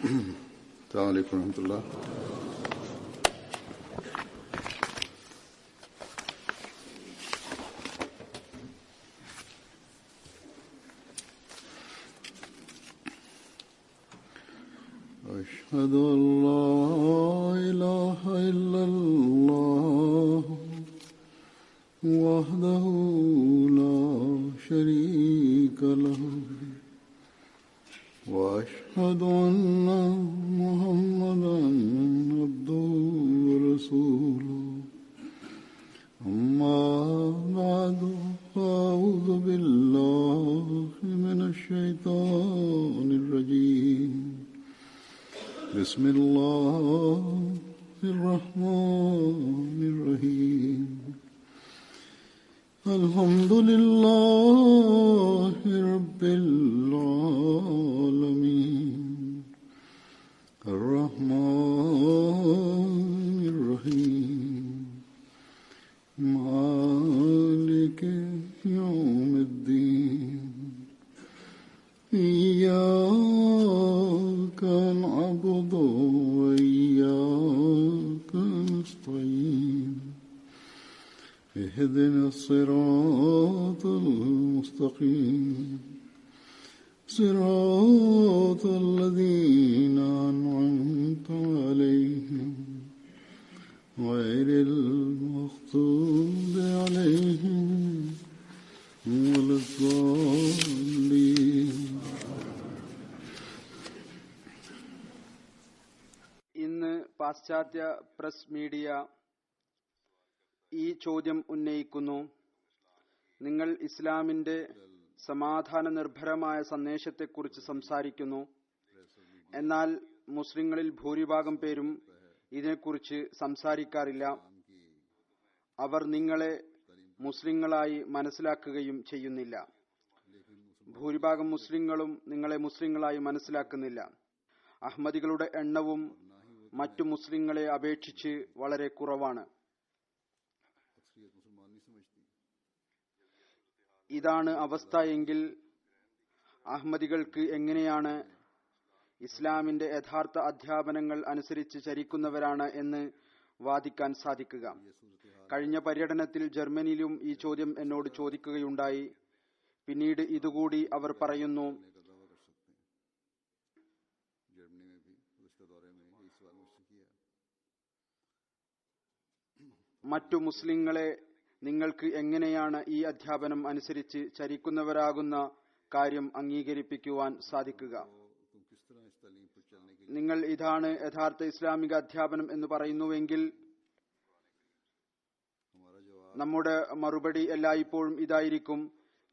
السلام عليكم ورحمة الله. أشهد أن لا إله إلا الله وحده لا شريك له وأشهد أن محمدا عبده ورسوله أما بعد فأعوذ بالله من الشيطان الرجيم بسم الله الرحمن الرحيم الحمد لله رب العالمين الرحمن الرحيم مالك يوم الدين إياك نعبد وإياك نستعين اهدنا الصراط المستقيم صراط الذين أنعمت عليهم غير المغضوب عليهم ولا الضالين. ഇന്ന് പാശ്ചാത്യ press media ഈ ചോദ്യം ഉന്നയിക്കുന്നു: നിങ്ങൾ ഇസ്ലാമിന്റെ സമാധാന നിർഭരമായ സന്ദേശത്തെക്കുറിച്ച് സംസാരിക്കുന്നു, എന്നാൽ മുസ്ലിങ്ങളിൽ ഭൂരിഭാഗം പേരും ഇതിനെക്കുറിച്ച് സംസാരിക്കാറില്ല. അവർ നിങ്ങളെ മുസ്ലിങ്ങളായി മനസ്സിലാക്കുകയും ചെയ്യുന്നില്ല. ഭൂരിഭാഗം മുസ്ലിങ്ങളും നിങ്ങളെ മുസ്ലിങ്ങളായി മനസ്സിലാക്കുന്നില്ല. അഹ്മദികളുടെ എണ്ണവും മറ്റു മുസ്ലിങ്ങളെ അപേക്ഷിച്ച് വളരെ കുറവാണ്. ഇതാണ് അവസ്ഥ എങ്കിൽ അഹ്മദികൾക്ക് എങ്ങനെയാണ് ഇസ്ലാമിന്റെ യഥാർത്ഥ അധ്യാപനങ്ങൾ അനുസരിച്ച് ചരിക്കുന്നവരാണ് എന്ന് വാദിക്കാൻ സാധിക്കുക? കഴിഞ്ഞ പര്യടനത്തിൽ ജർമ്മനിയിലും ഈ ചോദ്യം എന്നോട് ചോദിക്കുകയുണ്ടായി. പിന്നീട് ഇതുകൂടി അവർ പറയുന്നു: മറ്റു മുസ്ലിങ്ങളെ നിങ്ങൾക്ക് എങ്ങനെയാണ് ഈ അധ്യാപനം അനുസരിച്ച് ചരിക്കുന്നവരാകുന്ന കാര്യം അംഗീകരിപ്പിക്കുവാൻ സാധിക്കുക? നിങ്ങൾ ഇതാണ് യഥാർത്ഥ ഇസ്ലാമിക അധ്യാപനം എന്ന് പറയുന്നുവെങ്കിൽ നമ്മുടെ മറുപടി എല്ലായ്പ്പോഴും ഇതായിരിക്കും: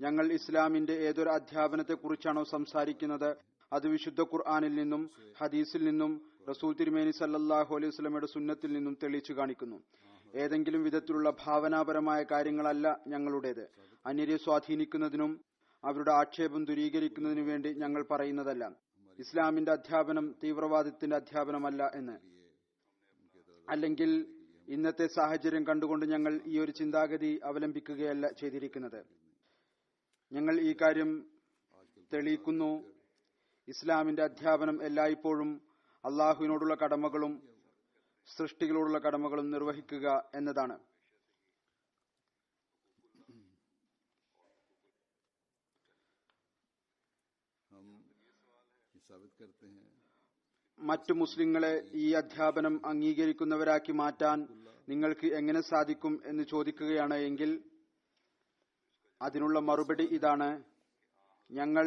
ഞങ്ങൾ ഇസ്ലാമിന്റെ ഏതൊരു അധ്യാപനത്തെക്കുറിച്ചാണോ സംസാരിക്കുന്നത് അത് വിശുദ്ധ ഖുർആനിൽ നിന്നും ഹദീസിൽ നിന്നും റസൂൽ തിരുമേനി സല്ലല്ലാഹു അലൈഹി വസല്ലമയുടെ സുന്നത്തിൽ നിന്നും തെളിയിച്ചു കാണിക്കുന്നു. ഏതെങ്കിലും വിധത്തിലുള്ള ഭാവനാപരമായ കാര്യങ്ങളല്ല ഞങ്ങളുടേത്. അന്യരെ സ്വാധീനിക്കുന്നതിനും അവരുടെ ആക്ഷേപം ദൂരീകരിക്കുന്നതിനു വേണ്ടി ഞങ്ങൾ പറയുന്നതല്ല. ഇസ്ലാമിന്റെ അധ്യാപനം തീവ്രവാദത്തിന്റെ അധ്യാപനമല്ല എന്ന്. അല്ലെങ്കിൽ ഇന്നത്തെ സാഹചര്യം കണ്ടുകൊണ്ട് ഞങ്ങൾ ഈ ഒരു ചിന്താഗതി അവലംബിക്കുകയല്ല ചെയ്തിരിക്കുന്നത്. ഞങ്ങൾ ഈ കാര്യം തെളിയിക്കുന്നു: ഇസ്ലാമിന്റെ അധ്യാപനം എല്ലായ്പ്പോഴും അള്ളാഹുവിനോടുള്ള കടമകളും സൃഷ്ടികളോടുള്ള കടമകളും നിർവഹിക്കുക എന്നതാണ്. മറ്റു മുസ്ലിങ്ങളെ ഈ അധ്യാപനം അംഗീകരിക്കുന്നവരാക്കി മാറ്റാൻ നിങ്ങൾക്ക് എങ്ങനെ സാധിക്കും എന്ന് ചോദിക്കുകയാണ് എങ്കിൽ അതിനുള്ള മറുപടി ഇതാണ്: ഞങ്ങൾ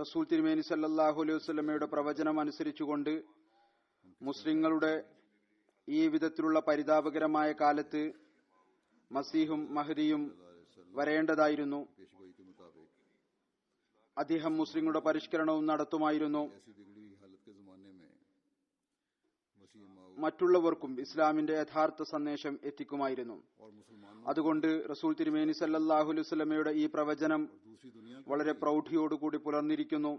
റസൂൽ തിരുമേനി സല്ലല്ലാഹു അലൈഹി വസല്ലമയുടെ പ്രവചനം അനുസരിച്ചുകൊണ്ട് മുസ്ലിങ്ങളുടെ ഈ വിധത്തിലുള്ള പരിതാപകരമായ കാലത്ത് മസീഹും മഹദിയും വരേണ്ടതായിരുന്നു. അദ്ദേഹം മുസ്ലിങ്ങളുടെ പരിഷ്കരണവും നടത്തുമായിരുന്നു. മറ്റുള്ളവർക്കും ഇസ്ലാമിന്റെ യഥാർത്ഥ സന്ദേശം എത്തിക്കുമായിരുന്നു. അതുകൊണ്ട് റസൂൽ തിരുമേനി സല്ലല്ലാഹു അലൈഹി വസല്ലമയുടെ ഈ പ്രവചനം വളരെ പ്രൗഢിയോടുകൂടി പുലർന്നിരിക്കുന്നു.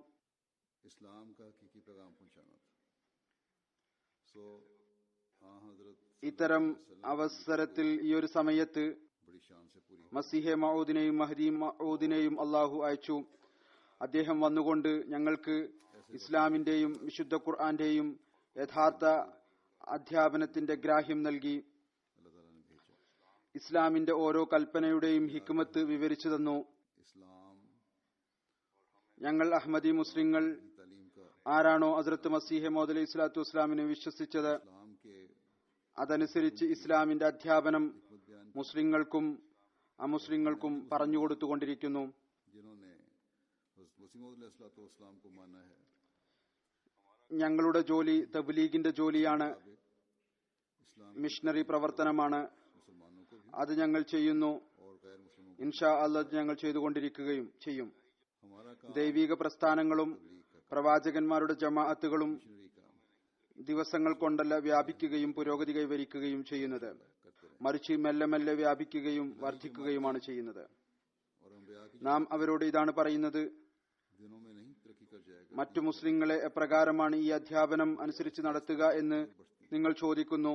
ഇത്തരം അവസരത്തിൽ ഈ ഒരു സമയത്ത് മസീഹെ മഊദിനെയും മഹദി മഊദിനെയും അള്ളാഹു അയച്ചു. അദ്ദേഹം വന്നുകൊണ്ട് ഞങ്ങൾക്ക് ഇസ്ലാമിന്റെയും വിശുദ്ധ ഖുർആന്റെയും യഥാർത്ഥ അധ്യാപനത്തിന്റെ ഗ്രാഹ്യം നൽകി. अल्लाह ताला ने भेजा. ഇസ്ലാമിന്റെ ഓരോ കൽപ്പനയുടെയും ഹിക്മത്ത് വിവരിച്ചു തന്നു. इस्लाम ഞങ്ങൾ അഹ്മദി മുസ്ലിങ്ങൾ की तालीम का ആരാണോ ഹസ്രത്ത് മസീഹ് മൗഊദ് അലൈഹി സ്വലാത്തു വസ്സലാമിനെ വിശ്വസിച്ചത്, इस्लाम के അതനുസരിച്ച് ഇസ്ലാമിന്റെ അധ്യാപനം हिकमत बयान മുസ്ലിങ്ങൾക്കും അമുസ്ലിങ്ങൾക്കും പറഞ്ഞുകൊടുത്തുകൊണ്ടിരിക്കുന്നു. जिन्होंने हज़रत मसीह मौऊद अलैहिस्सलाम को माना है, ഞങ്ങളുടെ ജോലി തബ്ലീഗിന്റെ ജോലിയാണ്, इस्लाम മിഷണറി പ്രവർത്തനമാണ്. मुसलमानों को भी അത് ഞങ്ങൾ ചെയ്യുന്നു. और गैर मुस्लिमों को. ഇൻഷാ അല്ലാഹ് ഞങ്ങൾ ചെയ്തുകൊണ്ടിരിക്കുകയും ചെയ്യും. हमारा काम ദൈവിക പ്രസ്ഥാനങ്ങളും പ്രവാചകന്മാരുടെ ജമാഅത്തുകളും मिशनरी काम ദിവസങ്ങൾ കൊണ്ടല്ല വ്യാപിക്കുകയും പുരോഗതി കൈവരിക്കുകയും ചെയ്യുന്നത്, മറിച്ച് മെല്ലെ മെല്ലെ വ്യാപിക്കുകയും വർദ്ധിക്കുകയുമാണ് ചെയ്യുന്നത്. और अंबिया की നാം അവരോട് ഇതാണ് പറയുന്നത്. दिनों में नहीं तरक्की कर जाएगा. മറ്റു മുസ്ലിങ്ങളെ എപ്രകാരമാണ് ഈ അധ്യാപനം അനുസരിച്ച് നടത്തുക എന്ന് നിങ്ങൾ ചോദിക്കുന്നു.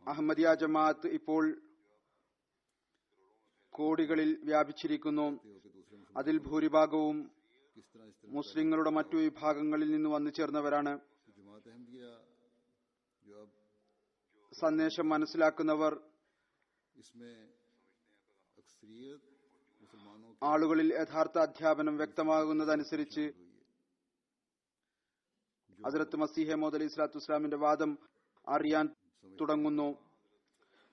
അഹമ്മദിയ ജമാഅത്ത് ഇപ്പോൾ കോടികളിൽ വ്യാപിച്ചിരിക്കുന്നു. कि दूसरे मुसलमान അതിൽ ഭൂരിഭാഗവും किस तरह इस तरह മുസ്ലിങ്ങളുടെ മറ്റു വിഭാഗങ്ങളിൽ നിന്ന് വന്നു ചേർന്നവരാണ്. जमात अहमदिया जो अब സന്ദേശം മനസ്സിലാക്കുന്നവർ इसमें अक्सरियत मुसलमानों की ആളുകളിൽ യഥാർത്ഥ അധ്യാപനം വ്യക്തമാകുന്നതനുസരിച്ച് हुई है. ഹസ്രത്ത് മസീഹ് മൗഊദ് അലൈഹി സ്വലാത്തു വസ്സലാമിന്റെ വാദം അറിയാൻ തുടങ്ങുന്നു.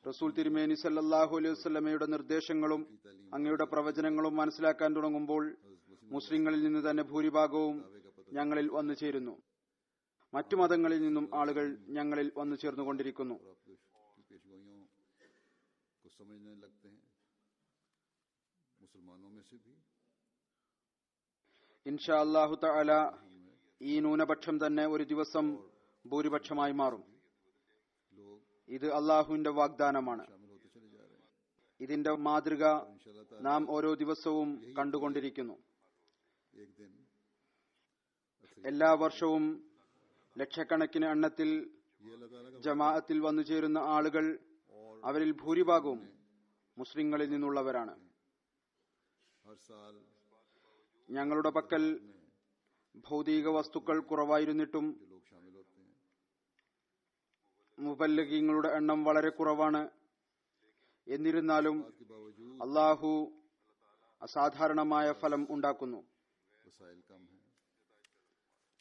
റസൂൽ തിരുമേനി സല്ലല്ലാഹു അലൈഹി വസല്ലമയുടെ നിർദ്ദേശങ്ങളും അങ്ങയുടെ പ്രവചനങ്ങളും മനസ്സിലാക്കാൻ തുടങ്ങുമ്പോൾ മുസ്ലിങ്ങളിൽ നിന്ന് തന്നെ ഭൂരിഭാഗവും ഞങ്ങളിൽ വന്നു ചേരുന്നു. മറ്റു മതങ്ങളിൽ നിന്നും ആളുകൾ ഞങ്ങളിൽ വന്നു ചേർന്നുകൊണ്ടിരിക്കുന്നു. और आप की पेशगोइयों को समझने लगते हैं. मुसलमानों में से भी ഇൻഷാ അല്ലാഹു തആല ഈ ന്യൂനപക്ഷം തന്നെ ഒരു ദിവസം ഭൂരിപക്ഷമായി മാറും. लोग ഇത് അള്ളാഹുവിന്റെ വാഗ്ദാനമാണ്. शामिल होते चले जा रहे हैं. ഇതിന്റെ മാതൃക इंशाअल्लाह ताला നാം ഓരോ ദിവസവും കണ്ടുകൊണ്ടിരിക്കുന്നു. एक दिन എല്ലാ വർഷവും ലക്ഷക്കണക്കിന് എണ്ണത്തിൽ ये अल्लाह ताला का ജമാഅത്തിൽ വന്നു ചേരുന്ന ആളുകൾ അവരിൽ ഭൂരിഭാഗവും മുസ്ലിങ്ങളിൽ നിന്നുള്ളവരാണ്. हर साल ഞങ്ങളുടെ പക്കൽ ഭൗതിക വസ്തുക്കൾ കുറവായിരുന്നിട്ടും जो लोग शामिल होते हैं മുബല്ലിഗീങ്ങളുടെ എണ്ണം വളരെ കുറവാണ്. എന്നിരുന്നാലും के बावजूद അള്ളാഹു അസാധാരണമായ ഫലം ഉണ്ടാക്കുന്നു. वसाइल कम है,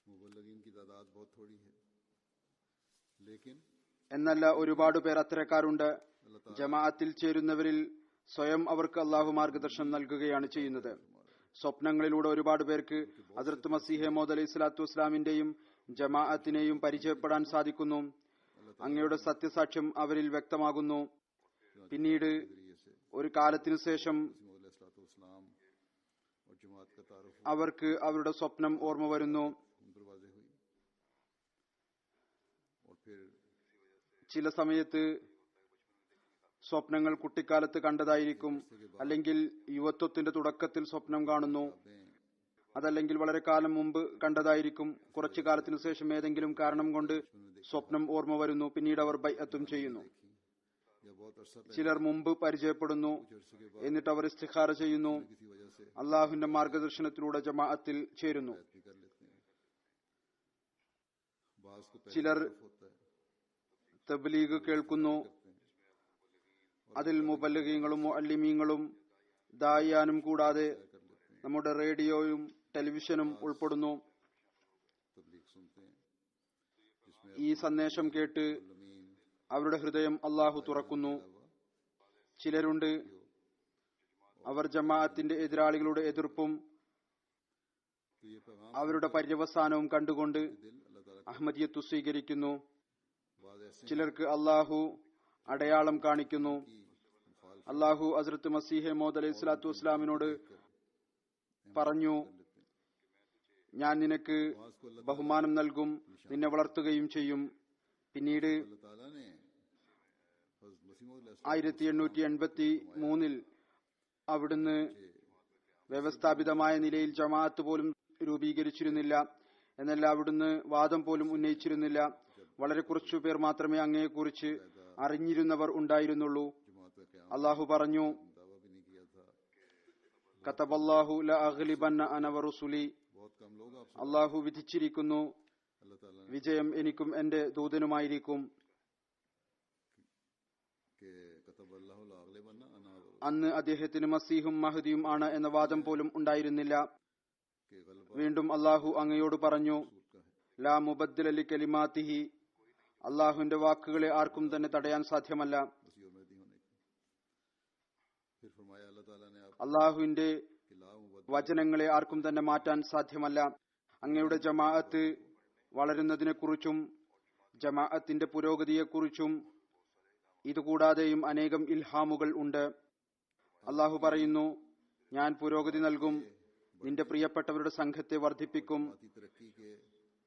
मुबल्लिगीन की तादाद बहुत थोड़ी है, लेकिन എന്നല്ല ഒരുപാട് പേർ അത്തരക്കാരുണ്ട്. ജമാഅത്തിൽ ചേരുന്നവരിൽ സ്വയം അവർക്ക് അള്ളാഹു മാർഗദർശനം നൽകുകയാണ് ചെയ്യുന്നത്. സ്വപ്നങ്ങളിലൂടെ ഒരുപാട് പേർക്ക് ഹസ്രത്ത് മസീഹ് മൗഊദ് അലൈഹി സ്വലാത്തു വസ്സലാമിന്റെയും ജമാഅത്തിനെയും പരിചയപ്പെടാൻ സാധിക്കുന്നു. അങ്ങയുടെ സത്യസാക്ഷ്യം അവരിൽ വ്യക്തമാകുന്നു. പിന്നീട് नजरिए से ഒരു കാലത്തിനു ശേഷം इस्लाम और जमात का तारुफ അവർക്ക് അവരുടെ സ്വപ്നം ഓർമ്മ വരുന്നു. उन पर वाज़ेह हुई. और फिर ചില സമയത്ത് സ്വപ്നങ്ങൾ കുട്ടിക്കാലത്ത് കണ്ടതായിരിക്കും, അല്ലെങ്കിൽ യുവത്വത്തിന്റെ തുടക്കത്തിൽ സ്വപ്നം കാണുന്നു, അതല്ലെങ്കിൽ വളരെ കാലം മുമ്പ് കണ്ടതായിരിക്കും. കുറച്ചു കാലത്തിനു ശേഷം ഏതെങ്കിലും കാരണം കൊണ്ട് സ്വപ്നം ഓർമ്മ വരുന്നു. പിന്നീട് അവർ ബൈഅത്തും ചെയ്യുന്നു. या बहुत अरसा पहले ചിലർ മുമ്പ് പരിചയപ്പെടുന്നു, എന്നിട്ട് അവർ ഇസ്തിഖാറ ചെയ്യുന്നു, किसी वजह से അള്ളാഹുവിന്റെ മാർഗദർശനത്തിലൂടെ ജമാഅത്തിൽ ചേരുന്നു. भी कर लेते हैं. बाज को पहले ചിലർ तारुफ होता है, തബ്ലീഗ് കേൾക്കുന്നു. അതിൽ മുബല്ലിഗീങ്ങളും മുഅല്ലിമീങ്ങളും ദായിയാനും കൂടാതെ നമ്മുടെ റേഡിയോയും ടെലിവിഷനും ഉൾപ്പെടുന്നു. तबलीग सुनते हैं जिसमें ഈ സന്ദേശം കേട്ട് अमीन അവരുടെ ഹൃദയം അള്ളാഹു തുറക്കുന്നു. ചിലരുണ്ട്, അവർ ജമാഅത്തിന്റെ എതിരാളികളുടെ എതിർപ്പും तो ये पैगाम അവരുടെ പര്യവസാനവും കണ്ടുകൊണ്ട് दिल अल्लाह ताला അഹ്മദിയത്ത് സ്വീകരിക്കുന്നു. बाज ऐसे ചിലർക്ക് അള്ളാഹു അടയാളം കാണിക്കുന്നു. की मुखालफत അള്ളാഹു ഹസ്രത്ത് മസീഹ് മൗഊദ് അലൈഹി സ്വലാത്തു വസ്സലാമിനോട് പറഞ്ഞു, ഞാൻ നിനക്ക് ബഹുമാനം നൽകും, നിന്നെ വളർത്തുകയും ചെയ്യും. പിന്നീട് अल्लाह ताला ने हज़रत मसीह मौऊद 1883 അവിടുന്ന് വ്യവസ്ഥാപിതമായ നിലയിൽ ജമാഅത്ത് പോലും രൂപീകരിച്ചിരുന്നില്ല. എന്നല്ല, അവിടുന്ന് വാദം പോലും ഉന്നയിച്ചിരുന്നില്ല. വളരെ കുറച്ചു പേർ മാത്രമേ അങ്ങയെക്കുറിച്ച് അറിഞ്ഞിരുന്നവർ ഉണ്ടായിരുന്നുള്ളൂ. जमात का क़याम അള്ളാഹു പറഞ്ഞു, दावा भी नहीं किया था. കതബല്ലാഹു ലഅഗ്ലിബന്ന അന വറുസുലി, बहुत कम लोग आपसे അള്ളാഹു വിധിച്ചിരിക്കുന്നു, अल्लाह ताला ने വിജയം എനിക്കും എന്റെ ദൂതനുമായിരിക്കും. के कतब अल्लाह ला अगलिबन्ना अना അന്ന് അദ്ദേഹത്തിന് മസീഹും മഹദിയും ആണ് എന്ന വാദം പോലും ഉണ്ടായിരുന്നില്ല. के गलबा വീണ്ടും അള്ളാഹു അങ്ങയോട് പറഞ്ഞു, सूट का है. ലാ മുബദ്ദില ലി കലിമാതിഹി, അള്ളാഹുവിന്റെ വാക്കുകളെ ആർക്കും തന്നെ തടയാൻ സാധ്യമല്ല. मसीह और मेहदी होने की. फिर फरमाया अल्लाह ताला ने आप അള്ളാഹുവിന്റെ कि ला मुबद्दिल വചനങ്ങളെ ആർക്കും തന്നെ മാറ്റാൻ സാധ്യമല്ല. അങ്ങയുടെ ജമാഅത്ത് വളരുന്നതിനെക്കുറിച്ചും ജമാഅത്തിന്റെ പുരോഗതിയെക്കുറിച്ചും ഇതുകൂടാതെയും അനേകം ഇൽഹാമുകൾ ഉണ്ട്. അള്ളാഹു പറയുന്നു, ഞാൻ പുരോഗതി നൽകും, നിന്റെ പ്രിയപ്പെട്ടവരുടെ സംഘത്തെ വർദ്ധിപ്പിക്കും. आती तरक्की के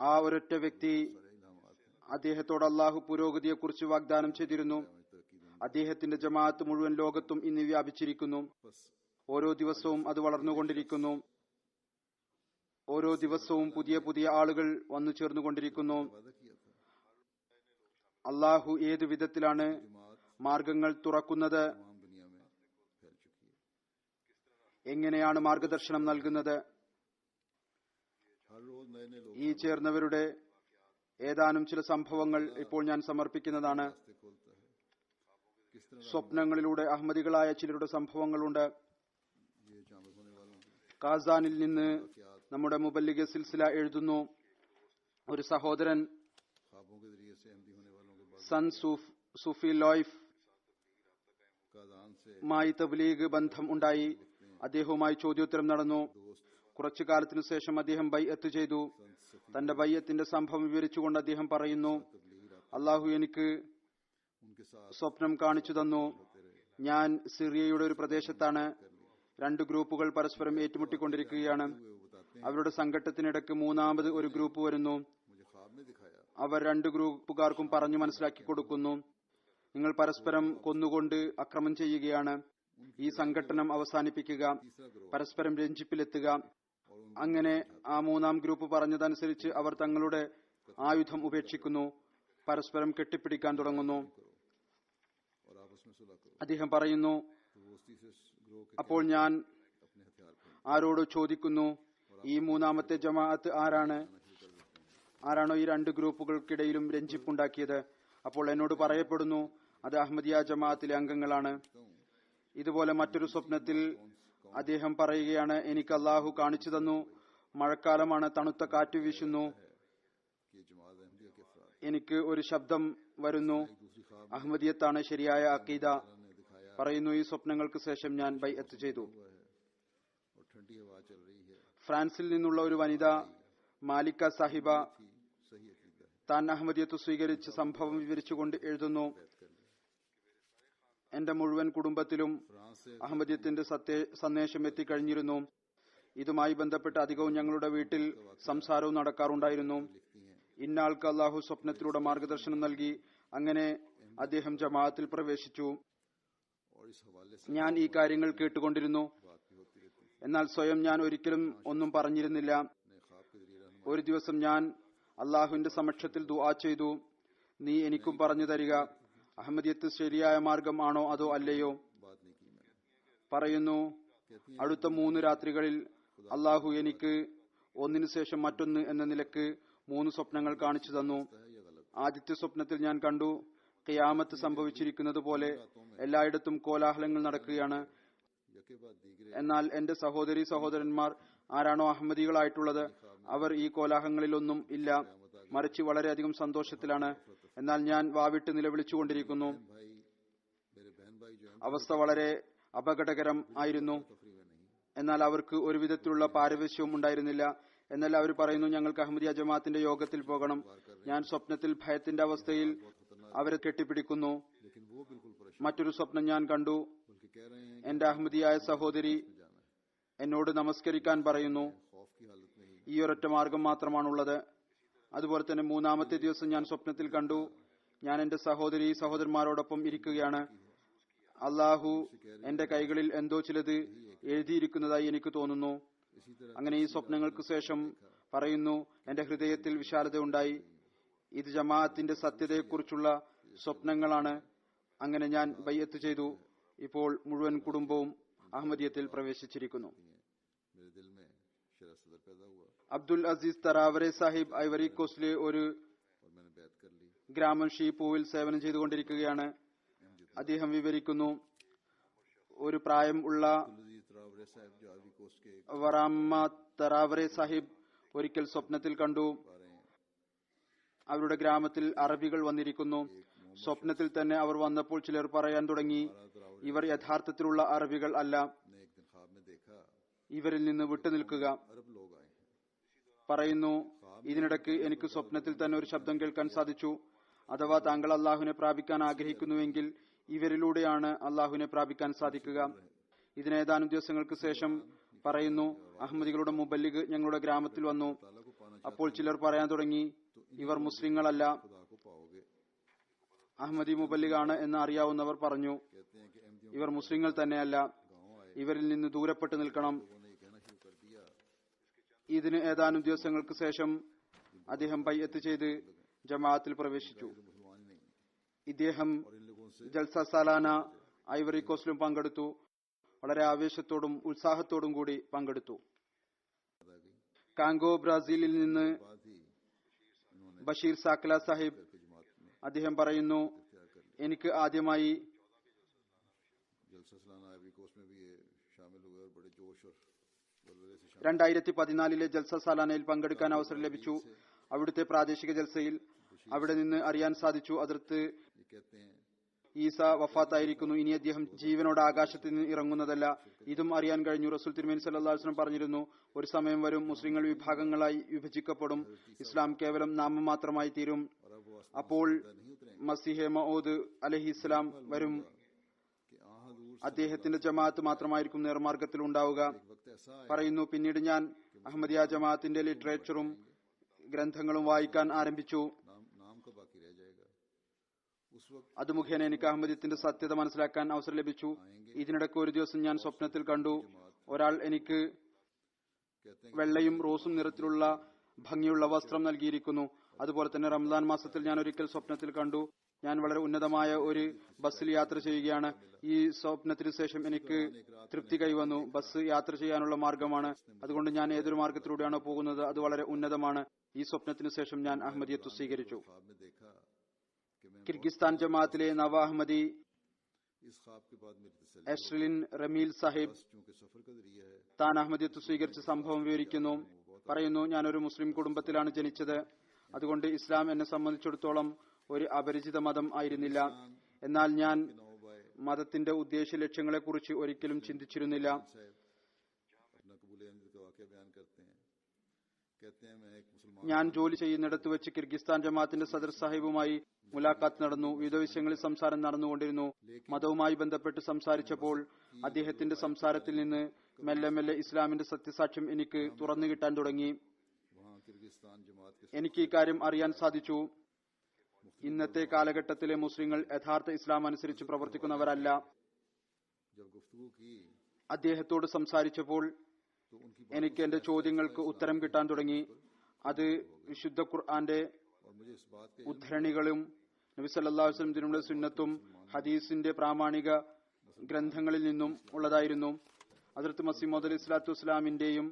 ആ ഒരൊറ്റ വ്യക്തി, सारे इल्हामात हैं. അദ്ദേഹത്തോട് അള്ളാഹു പുരോഗതിയെക്കുറിച്ച് വാഗ്ദാനം ചെയ്തിരുന്നു. हमें तरक्की देंगे. അദ്ദേഹത്തിന്റെ ജമാഅത്ത് മുഴുവൻ ലോകത്തും ഇന്ന് വ്യാപിച്ചിരിക്കുന്നു. बस ഓരോ ദിവസവും അത് വളർന്നുകൊണ്ടിരിക്കുന്നു. ഓരോ ദിവസവും പുതിയ പുതിയ ആളുകൾ വന്നു ചേർന്നുകൊണ്ടിരിക്കുന്നു. वादा किया था അള്ളാഹു ഏതു വിധത്തിലാണ് जमात മാർഗങ്ങൾ തുറക്കുന്നത്, तमाम दुनिया में फैल चुकी है. എങ്ങനെയാണ് മാർഗദർശനം നൽകുന്നത്. हर रोज नए नए लोग ഈ ചേർന്നവരുടെ ഏതാനും ചില സംഭവങ്ങൾ ഇപ്പോൾ ഞാൻ സമർപ്പിക്കുന്നതാണ്. रास्ते खोलता है. किस तरह സ്വപ്നങ്ങളിലൂടെ അഹമ്മദികളായ ചിലരുടെ സംഭവങ്ങളുണ്ട്. ये शामिल होने वालों की കാസാനിൽ നിന്ന് നമ്മുടെ മുബല്ലിഗ സിൽസില എഴുതുന്നു, ഒരു സഹോദരൻ ख्वाबों के जरिए से अहमदी होने वालों के बाद സൺ സൂഫി ലോയ്ഫ് काजान से മായി തബ്ലീഗ് ബന്ധം ഉണ്ടായി. അദ്ദേഹവുമായി ചോദ്യോത്തരം നടന്നു. കുറച്ചു കാലത്തിനു ശേഷം അദ്ദേഹം ബൈഅത്ത് ചെയ്തു. തന്റെ ബൈഅത്തിന്റെ സംഭവം വിവരിച്ചുകൊണ്ട് അദ്ദേഹം പറയുന്നു, അള്ളാഹു എനിക്ക് उनके साथ സ്വപ്നം കാണിച്ചു തന്നു. ഞാൻ സിറിയയുടെ ഒരു പ്രദേശത്താണ്. രണ്ട് ഗ്രൂപ്പുകൾ പരസ്പരം ഏറ്റുമുട്ടിക്കൊണ്ടിരിക്കുകയാണ്. हुए वो बताते അവരുടെ സംഘട്ടത്തിനിടയ്ക്ക് മൂന്നാമത് ഒരു ഗ്രൂപ്പ് വരുന്നു. हैं मुझे ख्वाब में दिखाया അവർ രണ്ട് ഗ്രൂപ്പുകാർക്കും പറഞ്ഞു മനസ്സിലാക്കി കൊടുക്കുന്നു, നിങ്ങൾ പരസ്പരം കൊന്നുകൊണ്ട് അക്രമം ചെയ്യുകയാണ്. ഈ സംഘട്ടനം അവസാനിപ്പിക്കുക, तीसरा ग्रोह പരസ്പരം രഞ്ജിപ്പിലെത്തുക. और उन അങ്ങനെ ആ മൂന്നാം ഗ്രൂപ്പ് പറഞ്ഞതനുസരിച്ച് അവർ തങ്ങളുടെ ആയുധം ഉപേക്ഷിക്കുന്നു, പരസ്പരം കെട്ടിപ്പിടിക്കാൻ തുടങ്ങുന്നു. और आपस में सुलह करो. അദ്ദേഹം പറയുന്നു, तो वो उस तीसरे ग्रोह के അപ്പോൾ ഞാൻ अपने हथियार पर ആരോട് ചോദിക്കുന്നു, ഈ മൂന്നാമത്തെ ജമാഅത്ത് ആരാണ്? ആരാണോ ഈ രണ്ട് ഗ്രൂപ്പുകൾക്കിടയിലും രഞ്ജിപ്പുണ്ടാക്കിയത്? അപ്പോൾ എന്നോട് പറയപ്പെടുന്നു, അത് അഹമ്മദിയ ജമാഅത്തിലെ അംഗങ്ങളാണ്. ഇതുപോലെ മറ്റൊരു സ്വപ്നത്തിൽ അദ്ദേഹം പറയുകയാണ്, എനിക്ക് അള്ളാഹു കാണിച്ചു തന്നു, മഴക്കാലമാണ്, തണുത്ത കാറ്റ് വീശുന്നു, कि जमात अहमदिया के अफराद എനിക്ക് ഒരു ശബ്ദം വരുന്നു, दूसरी ख्वाब അഹമ്മദിയത്താണ് ശരിയായ അഖീദ. ने दिखाया പറയുന്നു, ഈ സ്വപ്നങ്ങൾക്ക് ശേഷം ഞാൻ ബൈഅത്ത് ചെയ്തു. हुआ है और ठंडी हवा चल रही है. ഫ്രാൻസിൽ നിന്നുള്ള ഒരു വനിത മാലിക്ക സാഹിബ थी सही अकीदा है. താൻ അഹമ്മദിയത്ത് സ്വീകരിച്ച സംഭവം വിവരിച്ചുകൊണ്ട് എഴുതുന്നു, कर ले. എന്റെ മുഴുവൻ കുടുംബത്തിലും फ्रांस से അഹമ്മദിയത്തിന്റെ സന്ദേശം എത്തിക്കഴിഞ്ഞിരുന്നു. ഇതുമായി ബന്ധപ്പെട്ട് അധികവും ഞങ്ങളുടെ വീട്ടിൽ സംസാരവും നടക്കാറുണ്ടായിരുന്നു. लिखती हैं ഇന്നാൾക്ക് അള്ളാഹു സ്വപ്നത്തിലൂടെ മാർഗദർശനം നൽകി. അങ്ങനെ അദ്ദേഹം ജമാഅത്തിൽ പ്രവേശിച്ചു. और इस हवाले से ഞാൻ ഈ കാര്യങ്ങൾ കേട്ടുകൊണ്ടിരുന്നു. बात भी होती रहती है. എന്നാൽ സ്വയം ഞാൻ ഒരിക്കലും ഒന്നും പറഞ്ഞിരുന്നില്ല. नए ख्वाब के जरिए रहनुमाई ഒരു ദിവസം ഞാൻ അള്ളാഹുവിന്റെ സമക്ഷത്തിൽ ദുആ ചെയ്തു, നീ എനിക്കും പറഞ്ഞു തരിക, അഹമ്മദിയത്ത് ശരിയായ മാർഗം ആണോ അതോ അല്ലയോ? बात नहीं की मैंने. പറയുന്നു, कहती हैं അടുത്ത 3 രാത്രികളിൽ അള്ളാഹു എനിക്ക് ഒന്നിനു ശേഷം മറ്റൊന്ന് എന്ന നിലക്ക് 3 സ്വപ്നങ്ങൾ കാണിച്ചു തന്നു. है या गलत. ആദ്യത്തെ സ്വപ്നത്തിൽ ഞാൻ കണ്ടു, ഖിയാമത്ത് സംഭവിച്ചിരിക്കുന്നത് പോലെ എല്ലായിടത്തും കോലാഹലങ്ങൾ നടക്കുകയാണ്. यके बाद दीगरे എന്നാൽ എന്റെ സഹോദരി സഹോദരന്മാർ ആരാണോ അഹമ്മദികളായിട്ടുള്ളത് അവർ ഈ കോലാഹലങ്ങളിലൊന്നും ഇല്ല, മറിച്ച് വളരെയധികം സന്തോഷത്തിലാണ്. എന്നാൽ ഞാൻ വാവിട്ട് നിലവിളിച്ചുകൊണ്ടിരിക്കുന്നു. भाई मेरे बहन भाई जो हैं അവസ്ഥ വളരെ അപകടകരം ആയിരുന്നു. तफरी में नहीं. എന്നാൽ അവർക്ക് ഒരു വിധത്തിലുള്ള പാരവശ്യവും ഉണ്ടായിരുന്നില്ല. എന്നാൽ അവർ പറയുന്നു, ഞങ്ങൾക്ക് അഹമ്മദിയ ജമാഅത്തിന്റെ യോഗത്തിൽ പോകണം. ഞാൻ സ്വപ്നത്തിൽ ഭയത്തിന്റെ അവസ്ഥയിൽ അവരെ കെട്ടിപ്പിടിക്കുന്നു. लेकिन वो बिल्कुल परेशान മറ്റൊരു സ്വപ്നം ഞാൻ കണ്ടു, बल्कि कह रहे हैं എന്റെ അഹമ്മദിയായ സഹോദരി कि जाना है. എന്നോട് നമസ്കരിക്കാൻ പറയുന്നു. खौफ की हालत में ही ഈ ഒരൊറ്റ മാർഗം മാത്രമാണുള്ളത്. അതുപോലെ തന്നെ 3-ാമത്തെ ദിവസം ഞാൻ സ്വപ്നത്തിൽ കണ്ടു, ഞാൻ എന്റെ സഹോദരി സഹോദരന്മാരോടൊപ്പം ഇരിക്കുകയാണ്. അള്ളാഹു എന്റെ കൈകളിൽ എന്തോ ചിലത് എഴുതിയിരിക്കുന്നതായി എനിക്ക് തോന്നുന്നു. इसी तरह അങ്ങനെ ഈ സ്വപ്നങ്ങൾക്ക് ശേഷം പറയുന്നു, എന്റെ ഹൃദയത്തിൽ വിശാലത ഉണ്ടായി. ഇത് ജമാഅത്തിന്റെ സത്യതയെക്കുറിച്ചുള്ള സ്വപ്നങ്ങളാണ്. അങ്ങനെ ഞാൻ ബൈഅത്ത് ചെയ്തു. ഇപ്പോൾ മുഴുവൻ കുടുംബവും അഹമ്മദിയത്തിൽ പ്രവേശിച്ചിരിക്കുന്നു. मेरे दिल में शरा सदर पैदा हुआ അബ്ദുൽ അസീസ് തറാവരെ സാഹിബ് ഐവറി കോസ്റ്റിലെ ഒരു और मैंने बैत कर ली। ഗ്രാമം ഷീപൂവിൽ സേവനം ചെയ്തുകൊണ്ടിരിക്കുകയാണ്. അദ്ദേഹം വിവരിക്കുന്നു, ഒരു പ്രായം ഉള്ള अब्दुल तरावरे साहब जो आवी कोस्ट के വറാമ്മ തറാവരെ സാഹിബ് ഒരിക്കൽ സ്വപ്നത്തിൽ കണ്ടു, അവരുടെ ഗ്രാമത്തിൽ അറബികൾ വന്നിരിക്കുന്നു. സ്വപ്നത്തിൽ തന്നെ അവർ വന്നപ്പോൾ ചിലർ പറയാൻ തുടങ്ങി, ഇവർ യഥാർത്ഥത്തിലുള്ള അറബികൾ അല്ല, ने एक दिन ख्वाब में देखा ഇവരിൽ നിന്ന് വിട്ടുനിൽക്കുക. अरब लोग आए हैं। പറയുന്നു, ഇതിനിടയ്ക്ക് എനിക്ക് സ്വപ്നത്തിൽ തന്നെ ഒരു ശബ്ദം കേൾക്കാൻ സാധിച്ചു, അഥവാ താങ്കൾ അള്ളാഹുവിനെ പ്രാപിക്കാൻ ആഗ്രഹിക്കുന്നുവെങ്കിൽ ഇവരിലൂടെയാണ് അള്ളാഹുവിനെ പ്രാപിക്കാൻ സാധിക്കുക. ഇതിനേതാനും ദിവസങ്ങൾക്ക് ശേഷം പറയുന്നു, അഹമ്മദികളുടെ മുബല്ലിഗ് ഞങ്ങളുടെ ഗ്രാമത്തിൽ വന്നു. ताला को पाना അപ്പോൾ ചിലർ പറയാൻ തുടങ്ങി, ഇവർ മുസ്ലിങ്ങളല്ല, खुदा को पाओगे। അഹമ്മദി മുബല്ലിഗാണ് എന്ന് അറിയാവുന്നവർ പറഞ്ഞു, कहते हैं कि अहमदियों ഇവർ മുസ്ലിങ്ങൾ തന്നെയല്ല, गाँव आए, ഇവരിൽ നിന്ന് ദൂരപ്പെട്ട് നിൽക്കണം. लोगों ने ये कहना शुरू कर दिया ഇതിന് ഏതാനും ദിവസങ്ങൾക്ക് ശേഷം അദ്ദേഹം ബൈഅത്ത് ചെയ്ത് ജമാഅത്തിൽ പ്രവേശിച്ചു. ये मुसलमान ही नहीं। ഇദ്ദേഹം और इन लोगों से ജൽസ സാലാന ഐവറി കോസ്റ്റിലും പങ്കെടുത്തു. വളരെ ആവേശത്തോടും ഉത്സാഹത്തോടും കൂടി പങ്കെടുത്തു. आ गई। കാങ്കോ ബ്രാസീലിൽ നിന്ന് बाद ही इन्होंने ബഷീർ സാക്കല സാഹിബ് के जमात में അദ്ദേഹം പറയുന്നു, इख्तियार कर लिया। എനിക്ക് ആദ്യമായി जलसा सालाना आइवरी कोस्ट में भी ये शामिल हुए और बड़े जोश और वल्वले से शामिल 2014 ജൽസ സാലാനയിൽ പങ്കെടുക്കാൻ അവസരം ലഭിച്ചു. അവിടുത്തെ പ്രാദേശിക ജൽസയിൽ അവിടെ നിന്ന് അറിയാൻ സാധിച്ചു, അതിർത്ത് ये कहते हैं ഈസ വഫാത്തായിരിക്കുന്നു, ഇനി അദ്ദേഹം ജീവനോട് ആകാശത്തിൽ നിന്ന് ഇറങ്ങുന്നതല്ല. ഇതും അറിയാൻ കഴിഞ്ഞു. റസൂൽ തിരുമേനി സല്ലല്ലാഹു അലൈഹി വസല്ലം പറഞ്ഞിരുന്നു, ഒരു സമയം വരും മുസ്ലിങ്ങൾ വിഭാഗങ്ങളായി വിഭജിക്കപ്പെടും, ഇസ്ലാം കേവലം നാമം മാത്രമായി തീരും. और अब वो അപ്പോൾ नहीं उतरेंगे മസീഹെ മഊദ് അലൈഹിസ്സലാം വരും, कि आहदूर അദ്ദേഹത്തിന്റെ ജമാഅത്ത് മാത്രമായിരിക്കും നേർമാർഗത്തിൽ ഉണ്ടാവുക. एक वक्त ऐसा आए പറയുന്നു, പിന്നീട് ഞാൻ അഹമ്മദിയ ജമാഅത്തിന്റെ ലിറ്ററേച്ചറും ഗ്രന്ഥങ്ങളും വായിക്കാൻ ആരംഭിച്ചു. नाम का बाकी रह जाएगा। उस वक्त അത് മുഖേന എനിക്ക് അഹമ്മദിയത്തിന്റെ സത്യത മനസ്സിലാക്കാൻ അവസരം ലഭിച്ചു. ഇതിനിടയ്ക്ക് ഒരു ദിവസം ഞാൻ സ്വപ്നത്തിൽ കണ്ടു, ഒരാൾ എനിക്ക് कहते हैं വെള്ളയും റോസും നിറത്തിലുള്ള ഭംഗിയുള്ള വസ്ത്രം നൽകിയിരിക്കുന്നു. അതുപോലെ തന്നെ റംസാൻ മാസത്തിൽ ഞാൻ ഒരിക്കൽ സ്വപ്നത്തിൽ കണ്ടു, ഞാൻ വളരെ ഉന്നതമായ ഒരു ബസ്സിൽ യാത്ര ചെയ്യുകയാണ്. ഈ സ്വപ്നത്തിനു ശേഷം എനിക്ക് തൃപ്തി കൈവന്നു. ബസ് യാത്ര ചെയ്യാനുള്ള മാർഗമാണ്, അതുകൊണ്ട് ഞാൻ ഏതൊരു മാർഗത്തിലൂടെയാണോ പോകുന്നത് അത് വളരെ ഉന്നതമാണ്. ഈ സ്വപ്നത്തിനു ശേഷം ഞാൻ അഹമ്മദിയത്ത് സ്വീകരിച്ചു. ख्वाब में देखा कि मैं കിർഗിസ്ഥാൻ ജമാഅത്തിലെ നവ അഹമ്മദി इस ख्वाब के बाद मेरी तसल्ली എഷ്ലിൻ റമീൽ സാഹിബ് बस चूंकि सफर का जरिया है താൻ അഹമ്മദിയത്ത് സ്വീകരിച്ച സംഭവം വിവരിക്കുന്നു. പറയുന്നു, ഞാനൊരു മുസ്ലിം കുടുംബത്തിലാണ് ജനിച്ചത്, അതുകൊണ്ട് ഇസ്ലാം എന്നെ സംബന്ധിച്ചിടത്തോളം ഒരു അപരിചിത മതം ആയിരുന്നില്ല. എന്നാൽ ഞാൻ नौबाए മതത്തിന്റെ ഉദ്ദേശ ലക്ഷ്യങ്ങളെക്കുറിച്ച് ഒരിക്കലും ചിന്തിച്ചിരുന്നില്ല. साहब अपना कबूल अहमद का वाकया बयान करते हैं। कहते हैं मैं एक मुसलमान ഞാൻ ജോലി ചെയ്യുന്നിടത്ത് വെച്ച് കിർഗിസ്ഥാൻ ജമാഅത്തിന്റെ സദർ സാഹിബുമായി മുലാഖാത്ത് നടന്നു. വിവിധ വിഷയങ്ങളിൽ സംസാരം നടന്നുകൊണ്ടിരുന്നു. മതവുമായി ബന്ധപ്പെട്ട് സംസാരിച്ചപ്പോൾ അദ്ദേഹത്തിന്റെ സംസാരത്തിൽ നിന്ന് മെല്ലെ മെല്ലെ ഇസ്ലാമിന്റെ സത്യസാക്ഷ്യം എനിക്ക് തുറന്നു കിട്ടാൻ തുടങ്ങി. वहाँ किर्गिस्तान जमात के എനിക്ക് ഈ കാര്യം അറിയാൻ സാധിച്ചു. ഇന്നത്തെ കാലഘട്ടത്തിലെ മുസ്ലിങ്ങൾ യഥാർത്ഥ ഇസ്ലാം അനുസരിച്ച് പ്രവർത്തിക്കുന്നവരല്ല. जब गुफ्तगू की അദ്ദേഹത്തോട് സംസാരിച്ചപ്പോൾ तो उनकी എനിക്ക് എന്റെ ചോദ്യങ്ങൾക്ക് ഉത്തരം കിട്ടാൻ തുടങ്ങി. അത് വിശുദ്ധ ഖുർആന്റെ और मुझे इस बात के ഉദ്ധരണികളും നബി സല്ലല്ലാഹു അലൈഹി വസല്ലം തിരുമുള്ള സുന്നത്തും ഹദീസിന്റെ പ്രാമാണിക ഗ്രന്ഥങ്ങളിൽ നിന്നും ഉള്ളതായിരുന്നു. ഹദ്റത്ത് മസീഹ് മൗഊദ് അലൈഹി സ്വലാത്തു വസ്സലാമിന്റെയും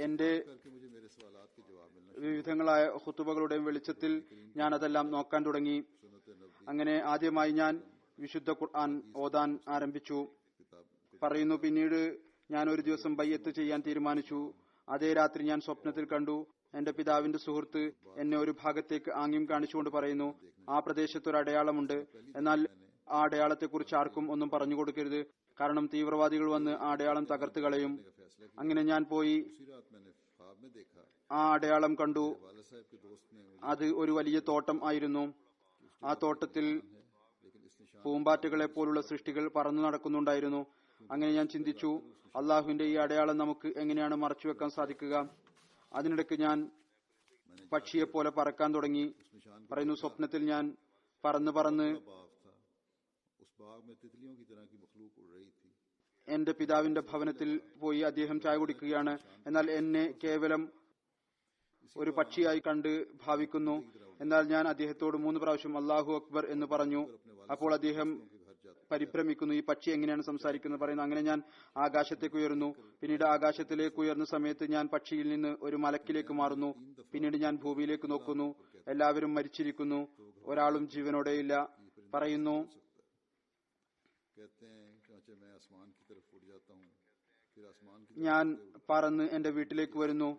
എന്റെ करके मुझे मेरे सवालात के जवाब मिलना വിവിധങ്ങളായ ഖുതുബകളുടെയും വെളിച്ചത്തിൽ ഞാൻ അതെല്ലാം നോക്കാൻ തുടങ്ങി. सुन्नत नबी അങ്ങനെ ആദ്യമായി ഞാൻ വിശുദ്ധ ഖുർആൻ ഓതാൻ ആരംഭിച്ചു. किताब പറയുന്നു, പിന്നീട് ഞാൻ ഒരു ദിവസം ബയ്യത്ത് ചെയ്യാൻ തീരുമാനിച്ചു. അതേ രാത്രി ഞാൻ സ്വപ്നത്തിൽ കണ്ടു, എന്റെ പിതാവിന്റെ സുഹൃത്ത് എന്നെ ഒരു ഭാഗത്തേക്ക് ആംഗ്യം കാണിച്ചുകൊണ്ട് പറയുന്നു, ആ പ്രദേശത്ത് ഒരു അടയാളമുണ്ട്, എന്നാൽ ആ അടയാളത്തെക്കുറിച്ച് ആർക്കും ഒന്നും പറഞ്ഞു കൊടുക്കരുത്, കാരണം തീവ്രവാദികൾ വന്ന് ആ അടയാളം തകർത്ത് കളയും. का फैसला किया। അങ്ങനെ ഞാൻ പോയി उसी रात मैंने ख्वाब में देखा ആ അടയാളം കണ്ടു. वाला साहब के दोस्त ने मुझे അത് ഒരു വലിയ തോട്ടം ആയിരുന്നു. ആ തോട്ടത്തിൽ लेकिन इस निशान പൂമ്പാറ്റകളെ പോലുള്ള സൃഷ്ടികൾ പറന്നു നടക്കുന്നുണ്ടായിരുന്നു. അങ്ങനെ ഞാൻ ചിന്തിച്ചു, അള്ളാഹുവിന്റെ ഈ അടയാളം നമുക്ക് എങ്ങനെയാണ് മറച്ചുവെക്കാൻ സാധിക്കുക? അതിനിടയ്ക്ക് ഞാൻ പക്ഷിയെ പോലെ പറക്കാൻ തുടങ്ങി. പറയുന്നു, സ്വപ്നത്തിൽ ഞാൻ പറന്ന് പറന്ന് बाग था। उस बाग में तितलियों की तरह की मखलूक उड़ रही थी। എന്റെ പിതാവിന്റെ ഭവനത്തിൽ പോയി അദ്ദേഹം ചായ കുടിക്കുകയാണ്. എന്നാൽ എന്നെ കേവലം ഒരു പക്ഷിയായി കണ്ട് ഭാവിക്കുന്നു. എന്നാൽ ഞാൻ അദ്ദേഹത്തോട് 3 പ്രാവശ്യം അല്ലാഹു അക്ബർ എന്ന് പറഞ്ഞു. അപ്പോൾ അദ്ദേഹം പരിഭ്രമിക്കുന്നു, ഈ പക്ഷി എങ്ങനെയാണ് സംസാരിക്കുന്നത് പറയുന്നു. അങ്ങനെ ഞാൻ ആകാശത്തേക്ക് ഉയരുന്നു. പിന്നീട് ആകാശത്തിലേക്ക് ഉയർന്ന സമയത്ത് ഞാൻ പക്ഷിയിൽ നിന്ന് ഒരു മലക്കിലേക്ക് മാറുന്നു. പിന്നീട് ഞാൻ ഭൂമിയിലേക്ക് നോക്കുന്നു. എല്ലാവരും മരിച്ചിരിക്കുന്നു, ഒരാളും ജീവനോടെയില്ല. പറയുന്നു, कहते हैं कि अच्छा मैं आसमान की तरफ उड़ जाता हूँ, फिर आसमान की ഞാൻ പറന്ന് എന്റെ വീട്ടിലേക്ക് വരുന്നു.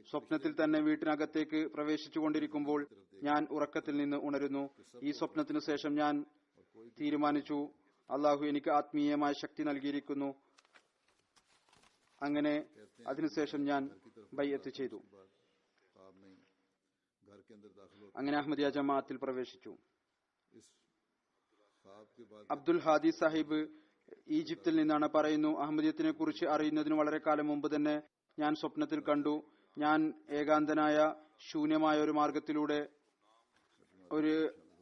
സ്വപ്നത്തിൽ തന്നെ വീട്ടിനകത്തേക്ക് പ്രവേശിച്ചുകൊണ്ടിരിക്കുമ്പോൾ ഞാൻ ഉറക്കത്തിൽ നിന്ന് ഉണരുന്നു. ഈ സ്വപ്നത്തിനു ശേഷം ഞാൻ തീരുമാനിച്ചു, അള്ളാഹു എനിക്ക് ആത്മീയമായ ശക്തി നൽകിയിരിക്കുന്നു. അങ്ങനെ അതിനുശേഷം ഞാൻ ബൈഅത്ത് ചെയ്തു. ख्वाब में घर के अंदर दाखिल होते അങ്ങനെ അഹമ്മദിയ ജമാഅത്തിൽ പ്രവേശിച്ചു. इस ख्वाब के बाद അബ്ദുൽ ഹാദി സാഹിബ് ഈജിപ്തിൽ നിന്നാണ്. പറയുന്നു, അഹമ്മദിയത്തിനെ കുറിച്ച് അറിയുന്നതിന് വളരെ കാലം മുമ്പ് തന്നെ ഞാൻ സ്വപ്നത്തിൽ കണ്ടു, ഞാൻ ഏകാന്തനായ ശൂന്യമായ ഒരു മാർഗത്തിലൂടെ ഒരു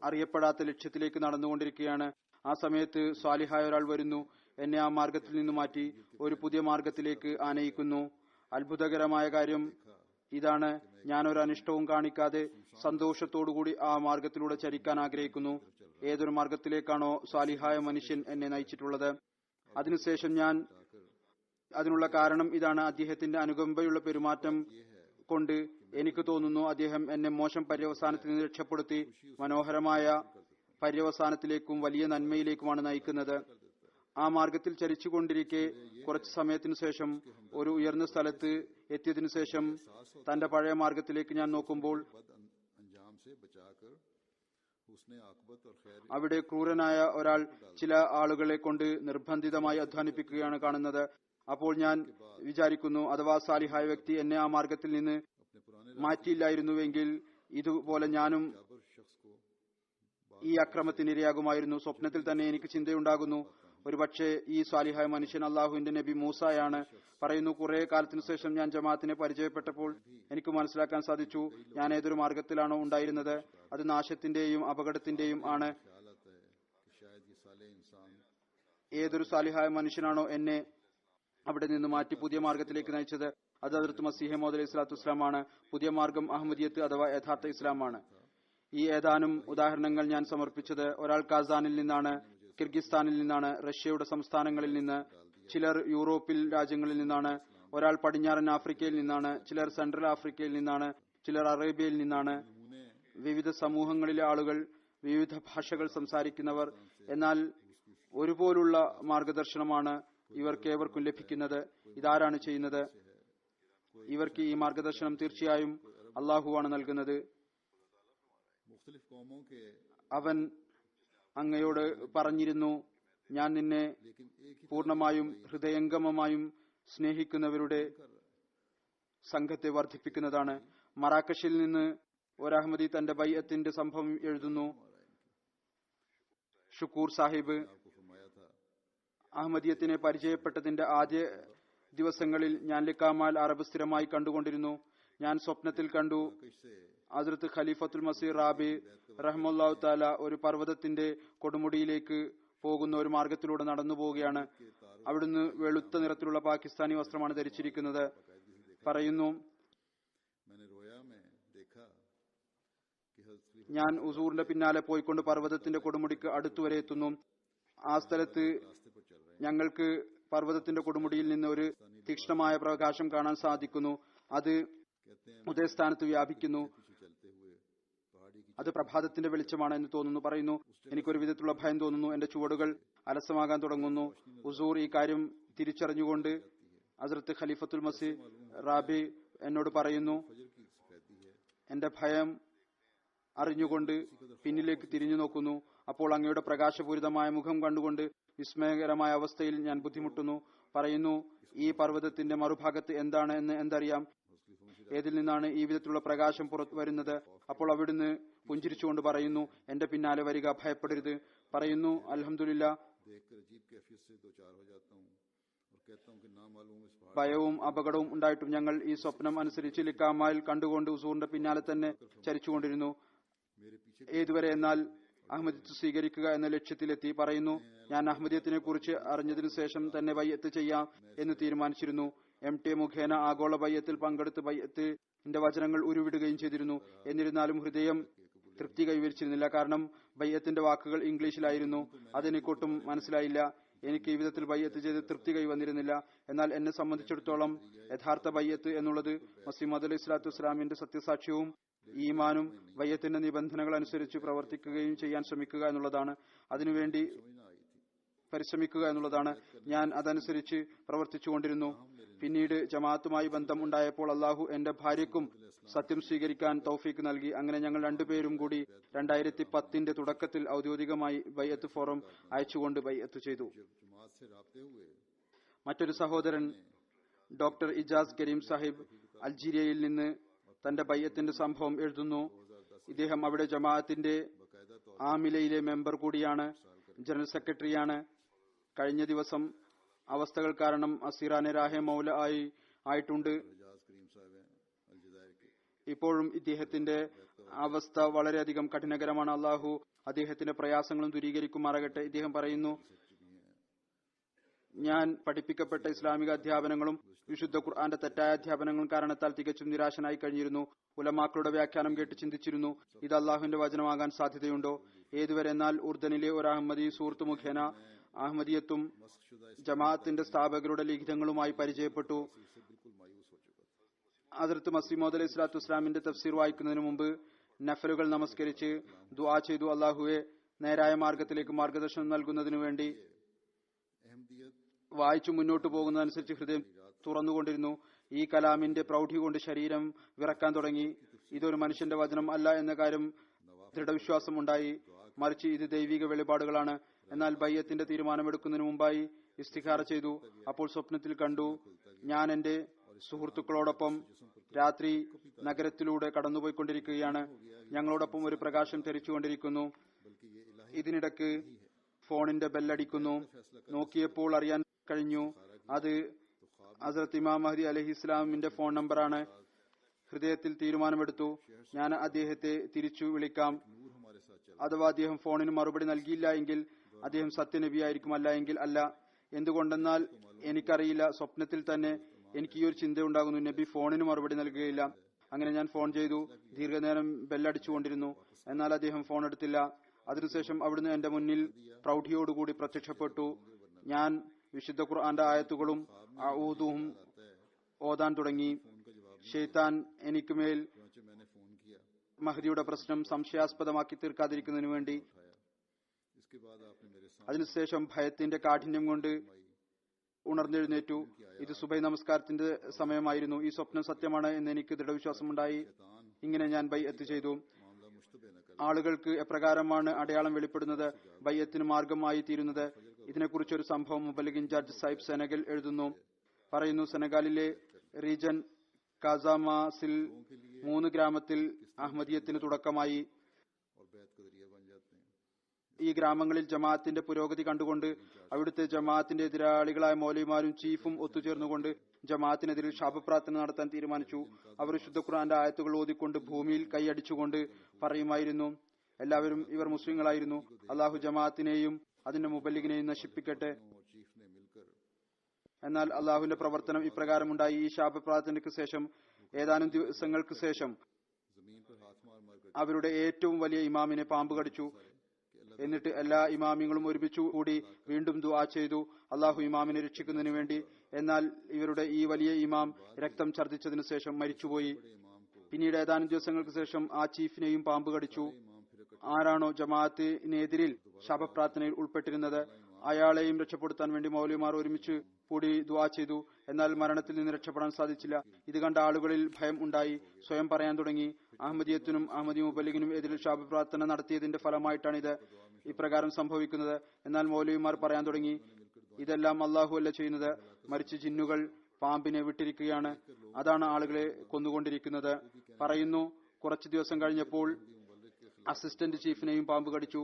അറിയപ്പെടാത്ത ലക്ഷ്യത്തിലേക്ക് നടന്നുകൊണ്ടിരിക്കുകയാണ്. ആ സമയത്ത് സ്വാലിഹായ ഒരാൾ വരുന്നു, എന്നെ ആ മാർഗത്തിൽ നിന്ന് മാറ്റി ഒരു പുതിയ മാർഗത്തിലേക്ക് ആനയിക്കുന്നു. അത്ഭുതകരമായ കാര്യം ഇതാണ്, ഞാൻ ഒരു അനിഷ്ടവും കാണിക്കാതെ സന്തോഷത്തോടുകൂടി ആ മാർഗത്തിലൂടെ ചരിക്കാൻ ആഗ്രഹിക്കുന്നു. ഏതൊരു മാർഗത്തിലേക്കാണോ സ്വാലിഹായ മനുഷ്യൻ എന്നെ നയിച്ചിട്ടുള്ളത്. അതിനുശേഷം ഞാൻ അതിനുള്ള കാരണം ഇതാണ്, അദ്ദേഹത്തിന്റെ അനുകമ്പയുള്ള പെരുമാറ്റം കൊണ്ട് എനിക്ക് തോന്നുന്നു അദ്ദേഹം എന്നെ മോശം പര്യവസാനത്തിൽ നിന്ന് രക്ഷപ്പെടുത്തി മനോഹരമായ പര്യവസാനത്തിലേക്കും വലിയ നന്മയിലേക്കുമാണ് നയിക്കുന്നത്. ആ മാർഗത്തിൽ ചരിച്ചുകൊണ്ടിരിക്കെ കുറച്ചു സമയത്തിനു ശേഷം ഒരു ഉയർന്ന സ്ഥലത്ത് എത്തിയതിനു ശേഷം തന്റെ പഴയ മാർഗത്തിലേക്ക് ഞാൻ നോക്കുമ്പോൾ बद अंजाम से बचाकर उसने आकबत और खैर അവിടെ ക്രൂരനായ ഒരാൾ ചില ആളുകളെ കൊണ്ട് നിർബന്ധിതമായി അധ്വാനിപ്പിക്കുകയാണ് കാണുന്നത്. അപ്പോൾ ഞാൻ വിചാരിക്കുന്നു, അഥവാ സാലിഹായ വ്യക്തി എന്നെ ആ മാർഗത്തിൽ നിന്ന് अपने पुराने മാറ്റിയില്ലായിരുന്നുവെങ്കിൽ ഇതുപോലെ ഞാനും जाबर शख्स को ഈ അക്രമത്തിന് ഇരയാകുമായിരുന്നു. സ്വപ്നത്തിൽ തന്നെ എനിക്ക് ചിന്തയുണ്ടാകുന്നു, ഒരുപക്ഷെ ഈ സ്വാലിഹായ മനുഷ്യൻ അള്ളാഹുവിന്റെ നബി മൂസായാണ്. പറയുന്നു, കുറെ കാലത്തിനു ശേഷം ഞാൻ ജമാഅത്തിനെ പരിചയപ്പെട്ടപ്പോൾ എനിക്ക് മനസ്സിലാക്കാൻ സാധിച്ചു, ഞാൻ ഏതൊരു മാർഗത്തിലാണോ ഉണ്ടായിരുന്നത് അത് നാശത്തിന്റെയും അപകടത്തിന്റെയും ആണ്. ख्याल आता है कि शायद ये साले इंसान ഏതൊരു സാലിഹായ മനുഷ്യനാണോ എന്നെ അവിടെ നിന്ന് മാറ്റി പുതിയ മാർഗത്തിലേക്ക് നയിച്ചത് അത് ഹദ്റത്ത് മസീഹ് മൗഊദ് അലൈഹി സ്വലാത്തു വസ്സലാമാണ്. പുതിയ മാർഗം അഹമ്മദിയത്ത് അഥവാ യഥാർത്ഥ ഇസ്ലാമാണ്. ഈ ഏതാനും ഉദാഹരണങ്ങൾ ഞാൻ സമർപ്പിച്ചത് ഒരാൾ കാസാനിൽ നിന്നാണ്, കിർഗിസ്ഥാനിൽ നിന്നാണ്, റഷ്യയുടെ സംസ്ഥാനങ്ങളിൽ നിന്ന്, ചിലർ യൂറോപ്പിൽ രാജ്യങ്ങളിൽ നിന്നാണ്, ഒരാൾ പടിഞ്ഞാറൻ ആഫ്രിക്കയിൽ നിന്നാണ്, ചിലർ സെൻട്രൽ ആഫ്രിക്കയിൽ നിന്നാണ്, ചിലർ അറേബ്യയിൽ നിന്നാണ്. വിവിധ സമൂഹങ്ങളിലെ ആളുകൾ, വിവിധ ഭാഷകൾ സംസാരിക്കുന്നവർ. എന്നാൽ ഒരുപോലുള്ള മാർഗദർശനമാണ് ഇവർക്കേവർക്കും ലഭിക്കുന്നത്. ഇതാരാണ് ചെയ്യുന്നത്? ഇവർക്ക് ഈ മാർഗദർശനം തീർച്ചയായും അള്ളാഹുവാണ് നൽകുന്നത്. मुख्तलिफ कौमों के അവൻ അങ്ങയോട് പറഞ്ഞിരുന്നു, ഞാൻ നിന്നെ लेकिन एक ही പൂർണ്ണമായും ഹൃദയംഗമമായും സ്നേഹിക്കുന്നവരുടെ സംഘത്തെ വർദ്ധിപ്പിക്കുന്നതാണ്. മറാക്കഷിൽ നിന്ന് ഒരു അഹമ്മദി തന്റെ ബൈഅത്തിന്റെ സംഭവം എഴുതുന്നു. ഷുക്കൂർ സാഹിബ് आपको फरमाया था അഹമ്മദിയത്തിനെ പരിചയപ്പെട്ടതിന്റെ ആദ്യ ദിവസങ്ങളിൽ ഞാൻ ലിക്കാമാൽ അറബ് സ്ഥിരമായി കണ്ടുകൊണ്ടിരുന്നു. ഞാൻ സ്വപ്നത്തിൽ കണ്ടു कश से ഹസ്രത്ത് ഖലീഫത്തുൽ മസീഹ് റാബി റഹ്മത്തുള്ളാഹി തആല ഒരു പർവ്വതത്തിന്റെ കൊടുമുടിയിലേക്ക് പോകുന്ന ഒരു മാർഗത്തിലൂടെ നടന്നു പോവുകയാണ്. അവിടുന്ന് വെളുത്ത നിറത്തിലുള്ള പാകിസ്ഥാനി വസ്ത്രമാണ് ധരിച്ചിരിക്കുന്നത്. പറയുന്നു, मैंने रोया में देखा कि हज़रत ഞാൻ ഉസൂറിന്റെ പിന്നാലെ പോയിക്കൊണ്ട് പർവ്വതത്തിന്റെ കൊടുമുടിക്ക് അടുത്തുവരെ എത്തുന്നു. ആ സ്ഥലത്ത് रास्ते पर चल रहे ഞങ്ങൾക്ക് പർവ്വതത്തിന്റെ കൊടുമുടിയിൽ നിന്ന് ഒരു തീക്ഷ്ണമായ പ്രകാശം കാണാൻ സാധിക്കുന്നു. അത് कहते हैं ഉദയസ്ഥാനത്ത് വ്യാപിക്കുന്നു. पीछे चलते हुए पहाड़ी की അത് പ്രഭാതത്തിന്റെ വെളിച്ചമാണ് എന്ന് തോന്നുന്നു. പറയുന്നു, എനിക്കൊരു വിധത്തിലുള്ള ഭയം തോന്നുന്നു. എന്റെ ചുവടുകൾ അലസമാകാൻ തുടങ്ങുന്നു. ഉസൂർ ഈ കാര്യം തിരിച്ചറിഞ്ഞുകൊണ്ട് ഹസ്രത്ത് ഖലീഫത്തുൽ മസീഹ് റാബി എന്നോട് പറയുന്നു, फजर की सफेदी है എന്റെ ഭയം അറിഞ്ഞുകൊണ്ട് പിന്നിലേക്ക് തിരിഞ്ഞു നോക്കുന്നു. അപ്പോൾ അങ്ങയുടെ പ്രകാശപൂരിതമായ മുഖം കണ്ടുകൊണ്ട് വിസ്മയകരമായ അവസ്ഥയിൽ ഞാൻ ബുദ്ധിമുട്ടുന്നു. പറയുന്നു, ഈ പർവ്വതത്തിന്റെ മറുഭാഗത്ത് എന്താണ് എന്ന് എന്തറിയാം? ഏതിൽ നിന്നാണ് ഈ വിധത്തിലുള്ള പ്രകാശം പുറത്തു വരുന്നത്? അപ്പോൾ അവിടുന്ന് പുഞ്ചിരിച്ചുകൊണ്ട് പറയുന്നു, എന്റെ പിന്നാലെ വരിക, ഭയപ്പെടരുത്. പറയുന്നു, അൽഹംദുലില്ലാ, देखकर अजीब कैफियत से दो चार हो जाता हूँ और कहता हूँ कि ना मालूम इस पहाड़ ഭയവും അപകടവും ഉണ്ടായിട്ടും ഞങ്ങൾ ഈ സ്വപ്നം അനുസരിച്ച് ലിക്കാമായിൽ കണ്ടുകൊണ്ട് ഉസൂറിന്റെ പിന്നാലെ തന്നെ ചരിച്ചുകൊണ്ടിരുന്നു. मेरे पीछे ഏതുവരെ എന്നാൽ അഹമ്മദിയത്ത് സ്വീകരിക്കുക എന്ന ലക്ഷ്യത്തിലെത്തി. പറയുന്നു, ഞാൻ അഹമ്മദിയത്തിനെ കുറിച്ച് അറിഞ്ഞതിനു ശേഷം തന്നെ ബൈഅത്ത് ചെയ്യാം എന്ന് തീരുമാനിച്ചിരുന്നു. MT മുഖേന ആഗോള ബൈഅത്തിൽ പങ്കെടുത്ത് ബൈഅത്തിന്റെ വചനങ്ങൾ ഉരുവിടുകയും ചെയ്തിരുന്നു. എന്നിരുന്നാലും ഹൃദയം തൃപ്തി കൈവരിച്ചിരുന്നില്ല. കാരണം ബയ്യത്തിന്റെ വാക്കുകൾ ഇംഗ്ലീഷിലായിരുന്നു. അതെനിക്കൊട്ടും മനസ്സിലായില്ല. എനിക്ക് ഈ വിധത്തിൽ ബയ്യത്ത് ചെയ്ത് തൃപ്തി കൈവന്നിരുന്നില്ല. എന്നാൽ എന്നെ സംബന്ധിച്ചിടത്തോളം യഥാർത്ഥ ബയ്യത്ത് എന്നുള്ളത് മസീഹ് മൗഊദ് അലൈഹി സ്വലാത്തു വസ്സലാമിന്റെ സത്യസാക്ഷ്യവും ഈമാനും ബയ്യത്തിന്റെ നിബന്ധനകൾ അനുസരിച്ച് പ്രവർത്തിക്കുകയും ചെയ്യാൻ ശ്രമിക്കുക എന്നുള്ളതാണ്. അതിനുവേണ്ടി പരിശ്രമിക്കുക എന്നുള്ളതാണ്. ഞാൻ അതനുസരിച്ച് പ്രവർത്തിച്ചുകൊണ്ടിരുന്നു. പിന്നീട് ജമാഅത്തുമായി ബന്ധം ഉണ്ടായപ്പോൾ അള്ളാഹു എന്റെ ഭാര്യയ്ക്കും സത്യം സ്വീകരിക്കാൻ തൗഫീക്ക് നൽകി. അങ്ങനെ ഞങ്ങൾ രണ്ടുപേരും കൂടി 2010 തുടക്കത്തിൽ ഔദ്യോഗികമായി ബയ്യത്ത് ഫോറം അയച്ചുകൊണ്ട് ബയ്യത്ത് ചെയ്തു. മറ്റൊരു സഹോദരൻ ഡോക്ടർ ഇജാസ് കരീം സാഹിബ് അൾജീരിയയിൽ നിന്ന് തന്റെ ബയ്യത്തിന്റെ സംഭവം എഴുതുന്നു. ഇദ്ദേഹം അവിടെ ജമാഅത്തിന്റെ ആമിലയിലെ മെമ്പർ കൂടിയാണ്, ജനറൽ സെക്രട്ടറിയാണ്. കഴിഞ്ഞ ദിവസം അവസ്ഥകൾ കാരണം അസീറാനെ രാഹെ മൗല ആയിട്ടുണ്ട്. ഇപ്പോഴും ഇദ്ദേഹത്തിന്റെ അവസ്ഥ വളരെയധികം കഠിനകരമാണ്. അള്ളാഹു അദ്ദേഹത്തിന്റെ പ്രയാസങ്ങളും ദൂരീകരിക്കുമാറാകട്ടെ. ഇദ്ദേഹം പറയുന്നു, ഞാൻ പഠിപ്പിക്കപ്പെട്ട ഇസ്ലാമിക അധ്യാപനങ്ങളും വിശുദ്ധ ഖുർആന്റെ തെറ്റായ അധ്യാപനങ്ങളും കാരണത്താൽ തികച്ചും നിരാശനായി കഴിഞ്ഞിരുന്നു. ഉലമാക്കളുടെ വ്യാഖ്യാനം കേട്ട് ചിന്തിച്ചിരുന്നു, ഇത് അള്ളാഹുവിന്റെ വചനമാകാൻ സാധ്യതയുണ്ടോ? ഏതുവരെ എന്നാൽ ഉർദനിലെ ഒരു അഹമ്മദി സുഹൃത്ത് മുഖേന അഹമ്മദിയത്തും ജമാഅത്തിന്റെ സ്ഥാപകരുടെ ലിഖിതങ്ങളുമായി പരിചയപ്പെട്ടു. ഹദ്റത്ത് മസീഹ് മൗഊദ് അലൈഹി സ്വലാത്തു വസ്സലാമിന്റെ തഫ്സീർ വായിക്കുന്നതിന് മുമ്പ് നഫലുകൾ നമസ്കരിച്ച് ദുആ ചെയ്തു. അള്ളാഹുവെ, നേരായ മാർഗത്തിലേക്ക് മാർഗദർശനം നൽകുന്നതിനു വേണ്ടി വായിച്ചു മുന്നോട്ടു പോകുന്നതനുസരിച്ച് ഹൃദയം തുറന്നുകൊണ്ടിരുന്നു. ഈ കലാമിന്റെ പ്രൗഢി കൊണ്ട് ശരീരം വിറക്കാൻ തുടങ്ങി. ഇതൊരു മനുഷ്യന്റെ വചനം അല്ല എന്ന കാര്യം ദൃഢവിശ്വാസം ഉണ്ടായി, മറിച്ച് ഇത് ദൈവിക വെളിപാടുകളാണ്. എന്നാൽ ബയ്യത്തിന്റെ തീരുമാനമെടുക്കുന്നതിന് മുമ്പായി ഇസ്തിഖാറ ചെയ്തു. അപ്പോൾ സ്വപ്നത്തിൽ കണ്ടു, ഞാൻ എന്റെ സുഹൃത്തുക്കളോടൊപ്പം രാത്രി നഗരത്തിലൂടെ കടന്നുപോയിക്കൊണ്ടിരിക്കുകയാണ്. ഞങ്ങളോടൊപ്പം ഒരു പ്രകാശം തെറിച്ചുകൊണ്ടിരിക്കുന്നു. ഇതിനിടക്ക് ഫോണിന്റെ ബെല്ലടിക്കുന്നു. നോക്കിയപ്പോൾ അറിയാൻ കഴിഞ്ഞു അത് ഹസ്രത്ത് ഇമാം മഹ്ദി അലൈഹി ഇസ്ലാമിന്റെ ഫോൺ നമ്പറാണ്. ഹൃദയത്തിൽ തീരുമാനമെടുത്തു, ഞാൻ അദ്ദേഹത്തെ തിരിച്ചു വിളിക്കാം. അഥവാ അദ്ദേഹം ഫോണിന് മറുപടി നൽകിയില്ല എങ്കിൽ അദ്ദേഹം സത്യനബിയായിരിക്കും, അല്ല എങ്കിൽ അല്ല. എന്തുകൊണ്ടെന്നാൽ എനിക്കറിയില്ല. സ്വപ്നത്തിൽ തന്നെ എനിക്ക് ഈ ഒരു ചിന്ത ഉണ്ടാകുന്നു, നബി ഫോണിന് മറുപടി നൽകുകയില്ല. അങ്ങനെ ഞാൻ ഫോൺ ചെയ്തു. ദീർഘനേരം ബെല്ലടിച്ചുകൊണ്ടിരുന്നു. എന്നാൽ അദ്ദേഹം ഫോൺ എടുത്തില്ല. അതിനുശേഷം അവിടുന്ന് എന്റെ മുന്നിൽ പ്രൗഢിയോടുകൂടി പ്രത്യക്ഷപ്പെട്ടു. ഞാൻ വിശുദ്ധ ഖുർആന്റെ ആയത്തുകളും അഊദും ഓതാൻ തുടങ്ങി. ഷെയ്ത്താൻ എനിക്കുമേൽ മഹ്ദിയുടെ പ്രശ്നം സംശയാസ്പദമാക്കി തീർക്കാതിരിക്കുന്നതിനു വേണ്ടി. അതിനുശേഷം ഭയത്തിന്റെ കാഠിന്യം കൊണ്ട് ഉണർന്നെഴുന്നേറ്റു. ഇത് സുബൈ നമസ്കാരത്തിന്റെ സമയമായിരുന്നു. ഈ സ്വപ്നം സത്യമാണ് എന്ന് എനിക്ക് ദൃഢവിശ്വാസമുണ്ടായി. ഇങ്ങനെ ഞാൻ ബൈഅത്ത് ചെയ്തു. ആളുകൾക്ക് എപ്രകാരമാണ് അടയാളം വെളിപ്പെടുന്നത്, ബയ്യത്തിന് മാർഗമായി തീരുന്നത്? ഇതിനെക്കുറിച്ചൊരു സംഭവം മുബല്ലിഗിൻ ജഡ്ജ് സാഹിബ് സെനഗൽ എഴുതുന്നു. പറയുന്നു, സെനഗാലിലെ റീജൻ കാസാമാസിൽ 3 ഗ്രാമത്തിൽ അഹമ്മദിയത്തിന് തുടക്കമായി. ഈ ഗ്രാമങ്ങളിൽ ജമാഅത്തിന്റെ പുരോഗതി കണ്ടുകൊണ്ട് അവിടുത്തെ ജമാഅത്തിന്റെ എതിരാളികളായ മൗലവിമാരും ചീഫും ഒത്തുചേർന്നുകൊണ്ട് ജമാഅത്തിനെതിരിൽ ശാപപ്രാർത്ഥന നടത്താൻ തീരുമാനിച്ചു. അവർ വിശുദ്ധ ഖുർആന്റെ ആയത്തുകൾ ഓതിക്കൊണ്ട് ഭൂമിയിൽ കൈയടിച്ചുകൊണ്ട് പറയുമായിരുന്നു, എല്ലാവരും ഇവർ മുസ്ലിങ്ങളായിരുന്നു. അള്ളാഹു ജമാഅത്തിനെയും അതിന്റെ മുബല്ലിഗിനെയും നശിപ്പിക്കട്ടെ. എന്നാൽ അള്ളാഹുവിന്റെ പ്രവർത്തനം ഇപ്രകാരമുണ്ടായി. ഈ ശാപപ്രാർത്ഥനയ്ക്ക് ശേഷം ഏതാനും ദിവസങ്ങൾക്ക് ശേഷം അവരുടെ ഏറ്റവും വലിയ ഇമാമിനെ പാമ്പ് കടിച്ചു. എന്നിട്ട് എല്ലാ ഇമാമിങ്ങളും ഒരുമിച്ചു കൂടി വീണ്ടും ദുആ ചെയ്തു, അള്ളാഹു ഇമാമിനെ രക്ഷിക്കുന്നതിന് വേണ്ടി. എന്നാൽ ഇവരുടെ ഈ വലിയ ഇമാം രക്തം ഛർദ്ദിച്ചതിനു ശേഷം മരിച്ചുപോയി. പിന്നീട് ഏതാനും ദിവസങ്ങൾക്ക് ശേഷം ആ ചീഫിനെയും പാമ്പ് കടിച്ചു. ആരാണോ ജമാഅത്തിനെതിരിൽ ശാപപ്രാർത്ഥനയിൽ ഉൾപ്പെട്ടിരുന്നത് അയാളെയും രക്ഷപ്പെടുത്താൻ വേണ്ടി മൗലവിമാർ ഒരുമിച്ച് കൂടി ദുആ ചെയ്തു. എന്നാൽ മരണത്തിൽ നിന്ന് രക്ഷപ്പെടാൻ സാധിച്ചില്ല. ഇത് കണ്ട ആളുകളിൽ ഭയം ഉണ്ടായി. സ്വയം പറയാൻ തുടങ്ങി, അഹമ്മദിയത്തിനും അഹമ്മദി മുബല്ലിഗിനും എതിരിൽ ശാപപ്രാർത്ഥന നടത്തിയതിന്റെ ഫലമായിട്ടാണിത് ഇപ്രകാരം സംഭവിക്കുന്നത്. എന്നാൽ മൗലവിമാർ പറയാൻ തുടങ്ങി, ഇതെല്ലാം അള്ളാഹു അല്ല ചെയ്യുന്നത്, മറിച്ച് ജിന്നുകൾ പാമ്പിനെ വിട്ടിരിക്കുകയാണ്, അതാണ് ആളുകളെ കൊന്നുകൊണ്ടിരിക്കുന്നത്. പറയുന്നു, കുറച്ചു ദിവസം കഴിഞ്ഞപ്പോൾ അസിസ്റ്റന്റ് ചീഫിനെയും പാമ്പ് കടിച്ചു.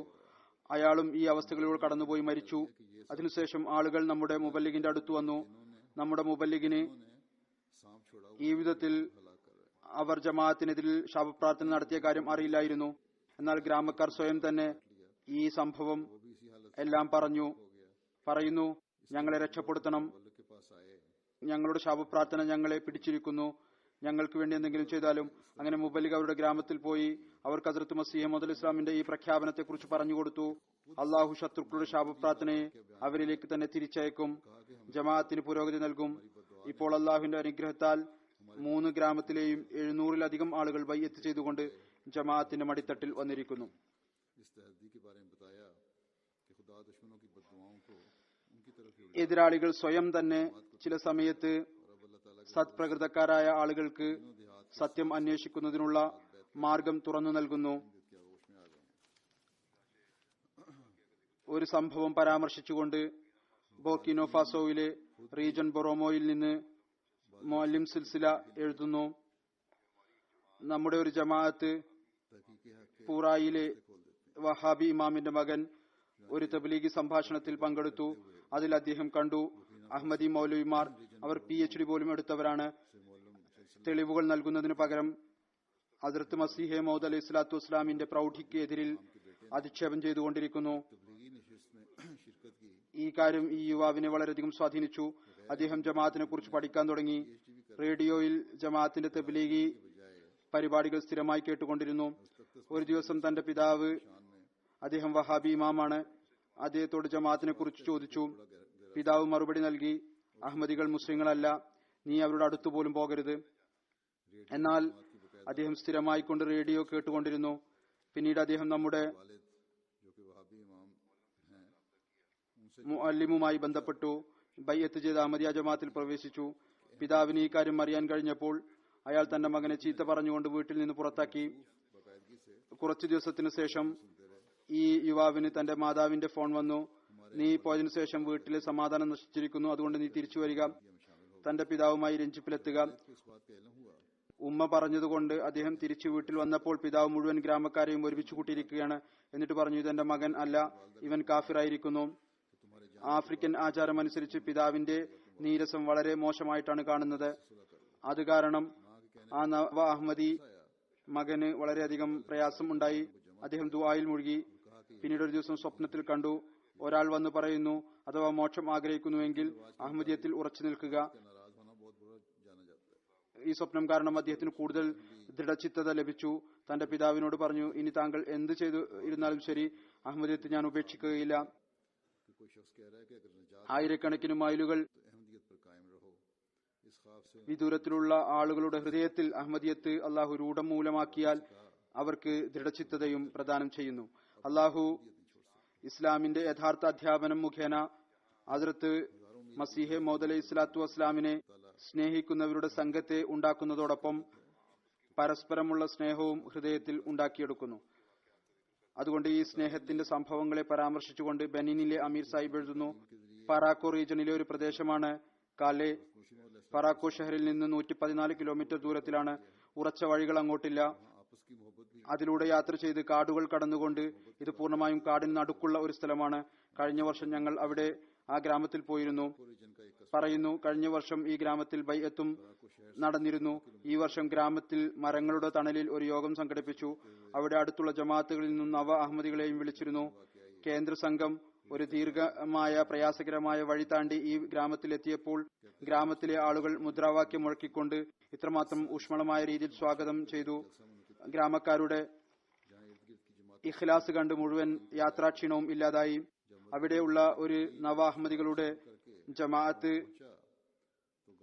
അയാളും ഈ അവസ്ഥകളിലൂടെ കടന്നുപോയി മരിച്ചു. അതിനുശേഷം ആളുകൾ നമ്മുടെ മുബല്ലിഗിന്റെ അടുത്ത് വന്നു. നമ്മുടെ മുബല്ലിഗിന് ഈ വിധത്തിൽ അവർ ജമാഅത്തിനെതിരിൽ ശാപപ്രാർത്ഥന നടത്തിയ കാര്യം അറിയില്ലായിരുന്നു. എന്നാൽ ഗ്രാമക്കാർ സ്വയം തന്നെ ഈ സംഭവം എല്ലാം പറയുന്നു, ഞങ്ങളെ രക്ഷപ്പെടുത്തണം, ഞങ്ങളുടെ ശാപപ്രാർത്ഥന ഞങ്ങളെ പിടിച്ചിരിക്കുന്നു, ഞങ്ങൾക്ക് വേണ്ടി എന്തെങ്കിലും ചെയ്താലും. അങ്ങനെ മുബല്ലിഗ് അവരുടെ ഗ്രാമത്തിൽ പോയി അവർക്ക് ഹസ്രത്ത് മസീഹ് മൗഊദ് ഇസ്ലാമിന്റെ ഈ പ്രഖ്യാപനത്തെക്കുറിച്ച് പറഞ്ഞുകൊടുത്തു. അള്ളാഹു ശത്രുക്കളുടെ ശാപപ്രാർത്ഥനയെ അവരിലേക്ക് തന്നെ തിരിച്ചയക്കും, ജമാഅത്തിന് പുരോഗതി നൽകും. ഇപ്പോൾ അള്ളാഹുവിന്റെ അനുഗ്രഹത്താൽ 3 ഗ്രാമത്തിലെയും 700-ലധികം ആളുകൾ ബൈഅത്ത് ചെയ്തുകൊണ്ട് ജമാഅത്തിന്റെ മടിത്തട്ടിൽ വന്നിരിക്കുന്നു. എതിരാളികൾ സ്വയം തന്നെ ചില സമയത്ത് സത്പ്രകൃതക്കാരായ ആളുകൾക്ക് സത്യം അന്വേഷിക്കുന്നതിനുള്ള മാർഗം തുറന്നു നൽകുന്നു. ഒരു സംഭവം പരാമർശിച്ചുകൊണ്ട് ബോർക്കിനോ ഫാസോയിലെ റീജൻ ബൊറോമോയിൽ നിന്ന് മുഅല്ലിം സിൽസില എഴുതുന്നു, നമ്മുടെ ഒരു ജമാഅത്ത് പൂറായിലെ വഹാബി ഇമാമിന്റെ മകൻ ഒരു തബ്ലീഗി സംഭാഷണത്തിൽ പങ്കെടുത്തു. അതിൽ അദ്ദേഹം കണ്ടു അഹമ്മദി മൗലവിമാർ അവർ PhD പോലും എടുത്തവരാണ്. തെളിവുകൾ നൽകുന്നതിനു പകരം ഹസ്രത്ത് മസീഹെ മൗഊദ് അലൈഹി സ്വലാത്തു വസ്സലാമിന്റെ പ്രൗഢിക്ക് എതിരിൽ അധിക്ഷേപം ചെയ്തുകൊണ്ടിരിക്കുന്നു. ഈ കാര്യം ഈ യുവാവിനെ വളരെയധികം സ്വാധീനിച്ചു. അദ്ദേഹം ജമാഅത്തിനെ കുറിച്ച് പഠിക്കാൻ തുടങ്ങി. റേഡിയോയിൽ ജമാഅത്തിന്റെ തബ്ലീഗി പരിപാടികൾ സ്ഥിരമായി കേട്ടുകൊണ്ടിരുന്നു. ഒരു ദിവസം തന്റെ പിതാവ്, അദ്ദേഹം വഹാബി ഇമാമാണ്, അദ്ദേഹത്തോട് ജമാഅത്തിനെ കുറിച്ച് ചോദിച്ചു. പിതാവ് മറുപടി നൽകി, അഹമ്മദികൾ മുസ്ലിങ്ങളല്ല, നീ അവരുടെ അടുത്തുപോലും പോകരുത്. എന്നാൽ അദ്ദേഹം സ്ഥിരമായി കൊണ്ട് റേഡിയോ കേട്ടുകൊണ്ടിരുന്നു. പിന്നീട് അദ്ദേഹം നമ്മുടെ മുഅല്ലിമുമായി ബന്ധപ്പെട്ടു, ബൈഅത്ത് ചെയ്ത് അഹമ്മദിയ ജമാഅത്തിൽ പ്രവേശിച്ചു. പിതാവിന് ഈ കാര്യം അറിയാൻ കഴിഞ്ഞപ്പോൾ അയാൾ തന്റെ മകനെ ചീത്ത പറഞ്ഞുകൊണ്ട് വീട്ടിൽ നിന്ന് പുറത്താക്കി. കുറച്ചു ദിവസത്തിനു ശേഷം ഈ യുവാവിന് തന്റെ മാതാവിന്റെ ഫോൺ വന്നു. നീ പോയതിനു ശേഷം വീട്ടിലെ സമാധാനം നശിച്ചിരിക്കുന്നു, അതുകൊണ്ട് നീ തിരിച്ചു വരിക, തന്റെ പിതാവുമായി രഞ്ജിപ്പിലെത്തുക. ഉമ്മ പറഞ്ഞതുകൊണ്ട് അദ്ദേഹം തിരിച്ചു വീട്ടിൽ വന്നപ്പോൾ പിതാവ് മുഴുവൻ ഗ്രാമക്കാരെയും ഒരുമിച്ച് കൂട്ടിയിരിക്കുകയാണ്. എന്നിട്ട് പറഞ്ഞു, ഇതെന്റെ മകൻ അല്ല, ഇവൻ കാഫിറായിരിക്കുന്നു. ആഫ്രിക്കൻ ആചാരം അനുസരിച്ച് പിതാവിന്റെ നീരസം വളരെ മോശമായിട്ടാണ് കാണുന്നത്. അത് കാരണം ആ നവ അഹമ്മദി മകന് വളരെയധികം പ്രയാസം ഉണ്ടായി. അദ്ദേഹം ദുആയിൽ മുഴുകി. പിന്നീട് ഒരു ദിവസം സ്വപ്നത്തിൽ കണ്ടു, ഒരാൾ വന്ന് പറയുന്നു, അഥവാ മോക്ഷം ആഗ്രഹിക്കുന്നുവെങ്കിൽ അഹമ്മദിയത്തിൽ ഉറച്ചു നിൽക്കുക. ഈ സ്വപ്നം കാരണം അദ്ദേഹത്തിന് കൂടുതൽ ദൃഢചിത്തത ലഭിച്ചു. തന്റെ പിതാവിനോട് പറഞ്ഞു, ഇനി താങ്കൾ എന്ത് ചെയ്തു ഇരുന്നാലും ശരി, അഹമ്മദിയത്ത് ഞാൻ ഉപേക്ഷിക്കുകയില്ല. ആയിരക്കണക്കിന് മൈലുകൾ വിദൂരത്തിലുള്ള ആളുകളുടെ ഹൃദയത്തിൽ അഹമ്മദിയത്ത് അള്ളാഹു രൂഢം മൂലമാക്കിയാൽ അവർക്ക് ദൃഢചിത്തതയും പ്രദാനം ചെയ്യുന്നു. അള്ളാഹു ഇസ്ലാമിന്റെ യഥാർത്ഥ അധ്യാപനം മുഖേന ഹസ്രത്ത് മസീഹെ മൗഊദ് അലൈഹി സ്വലാത്തു വസ്സലാമിനെ സ്നേഹിക്കുന്നവരുടെ സംഘത്തെ ഉണ്ടാക്കുന്നതോടൊപ്പം പരസ്പരമുള്ള സ്നേഹവും ഹൃദയത്തിൽ ഉണ്ടാക്കിയെടുക്കുന്നു. അതുകൊണ്ട് ഈ സ്നേഹത്തിന്റെ സംഭവങ്ങളെ പരാമർശിച്ചുകൊണ്ട് ബെനിനിലെ അമീർ സാഹിബ് എഴുതുന്നു, പറാക്കോ റീജണിലെ ഒരു പ്രദേശമാണ് കാലെ. പറാക്കോ ഷഹറിൽ നിന്ന് 114 കിലോമീറ്റർ ദൂരത്തിലാണ്. ഉറച്ച വഴികൾ അങ്ങോട്ടില്ല. അതിലൂടെ യാത്ര ചെയ്ത് കാടുകൾ കടന്നുകൊണ്ട്, ഇത് പൂർണ്ണമായും കാടിന് നടുക്കുള്ള ഒരു സ്ഥലമാണ്. കഴിഞ്ഞ വർഷം ഞങ്ങൾ അവിടെ ആ ഗ്രാമത്തിൽ പോയിരുന്നു. പറയുന്നു, കഴിഞ്ഞ വർഷം ഈ ഗ്രാമത്തിൽ ബൈഅത്തും നടന്നിരുന്നു. ഈ വർഷം ഗ്രാമത്തിൽ മരങ്ങളുടെ തണലിൽ ഒരു യോഗം സംഘടിപ്പിച്ചു. അവിടെ അടുത്തുള്ള ജമാഅത്തുകളിൽ നിന്നും നവ അഹമ്മദികളെയും വിളിച്ചിരുന്നു. കേന്ദ്ര സംഘം ഒരു ദീർഘമായ പ്രയാസകരമായ വഴി താണ്ടി ഈ ഗ്രാമത്തിൽ എത്തിയപ്പോൾ ഗ്രാമത്തിലെ ആളുകൾ മുദ്രാവാക്യം മുഴക്കിക്കൊണ്ട് ഇത്രമാത്രം ഊഷ്മളമായ രീതിയിൽ സ്വാഗതം ചെയ്തു. ഗ്രാമക്കാരുടെ ഇഖ്ലാസ് കണ്ട് മുഴുവൻ യാത്രാക്ഷീണവും ഇല്ലാതായി. അവിടെയുള്ള ഒരു നവ അഹമ്മദികളുടെ ജമാഅത്ത്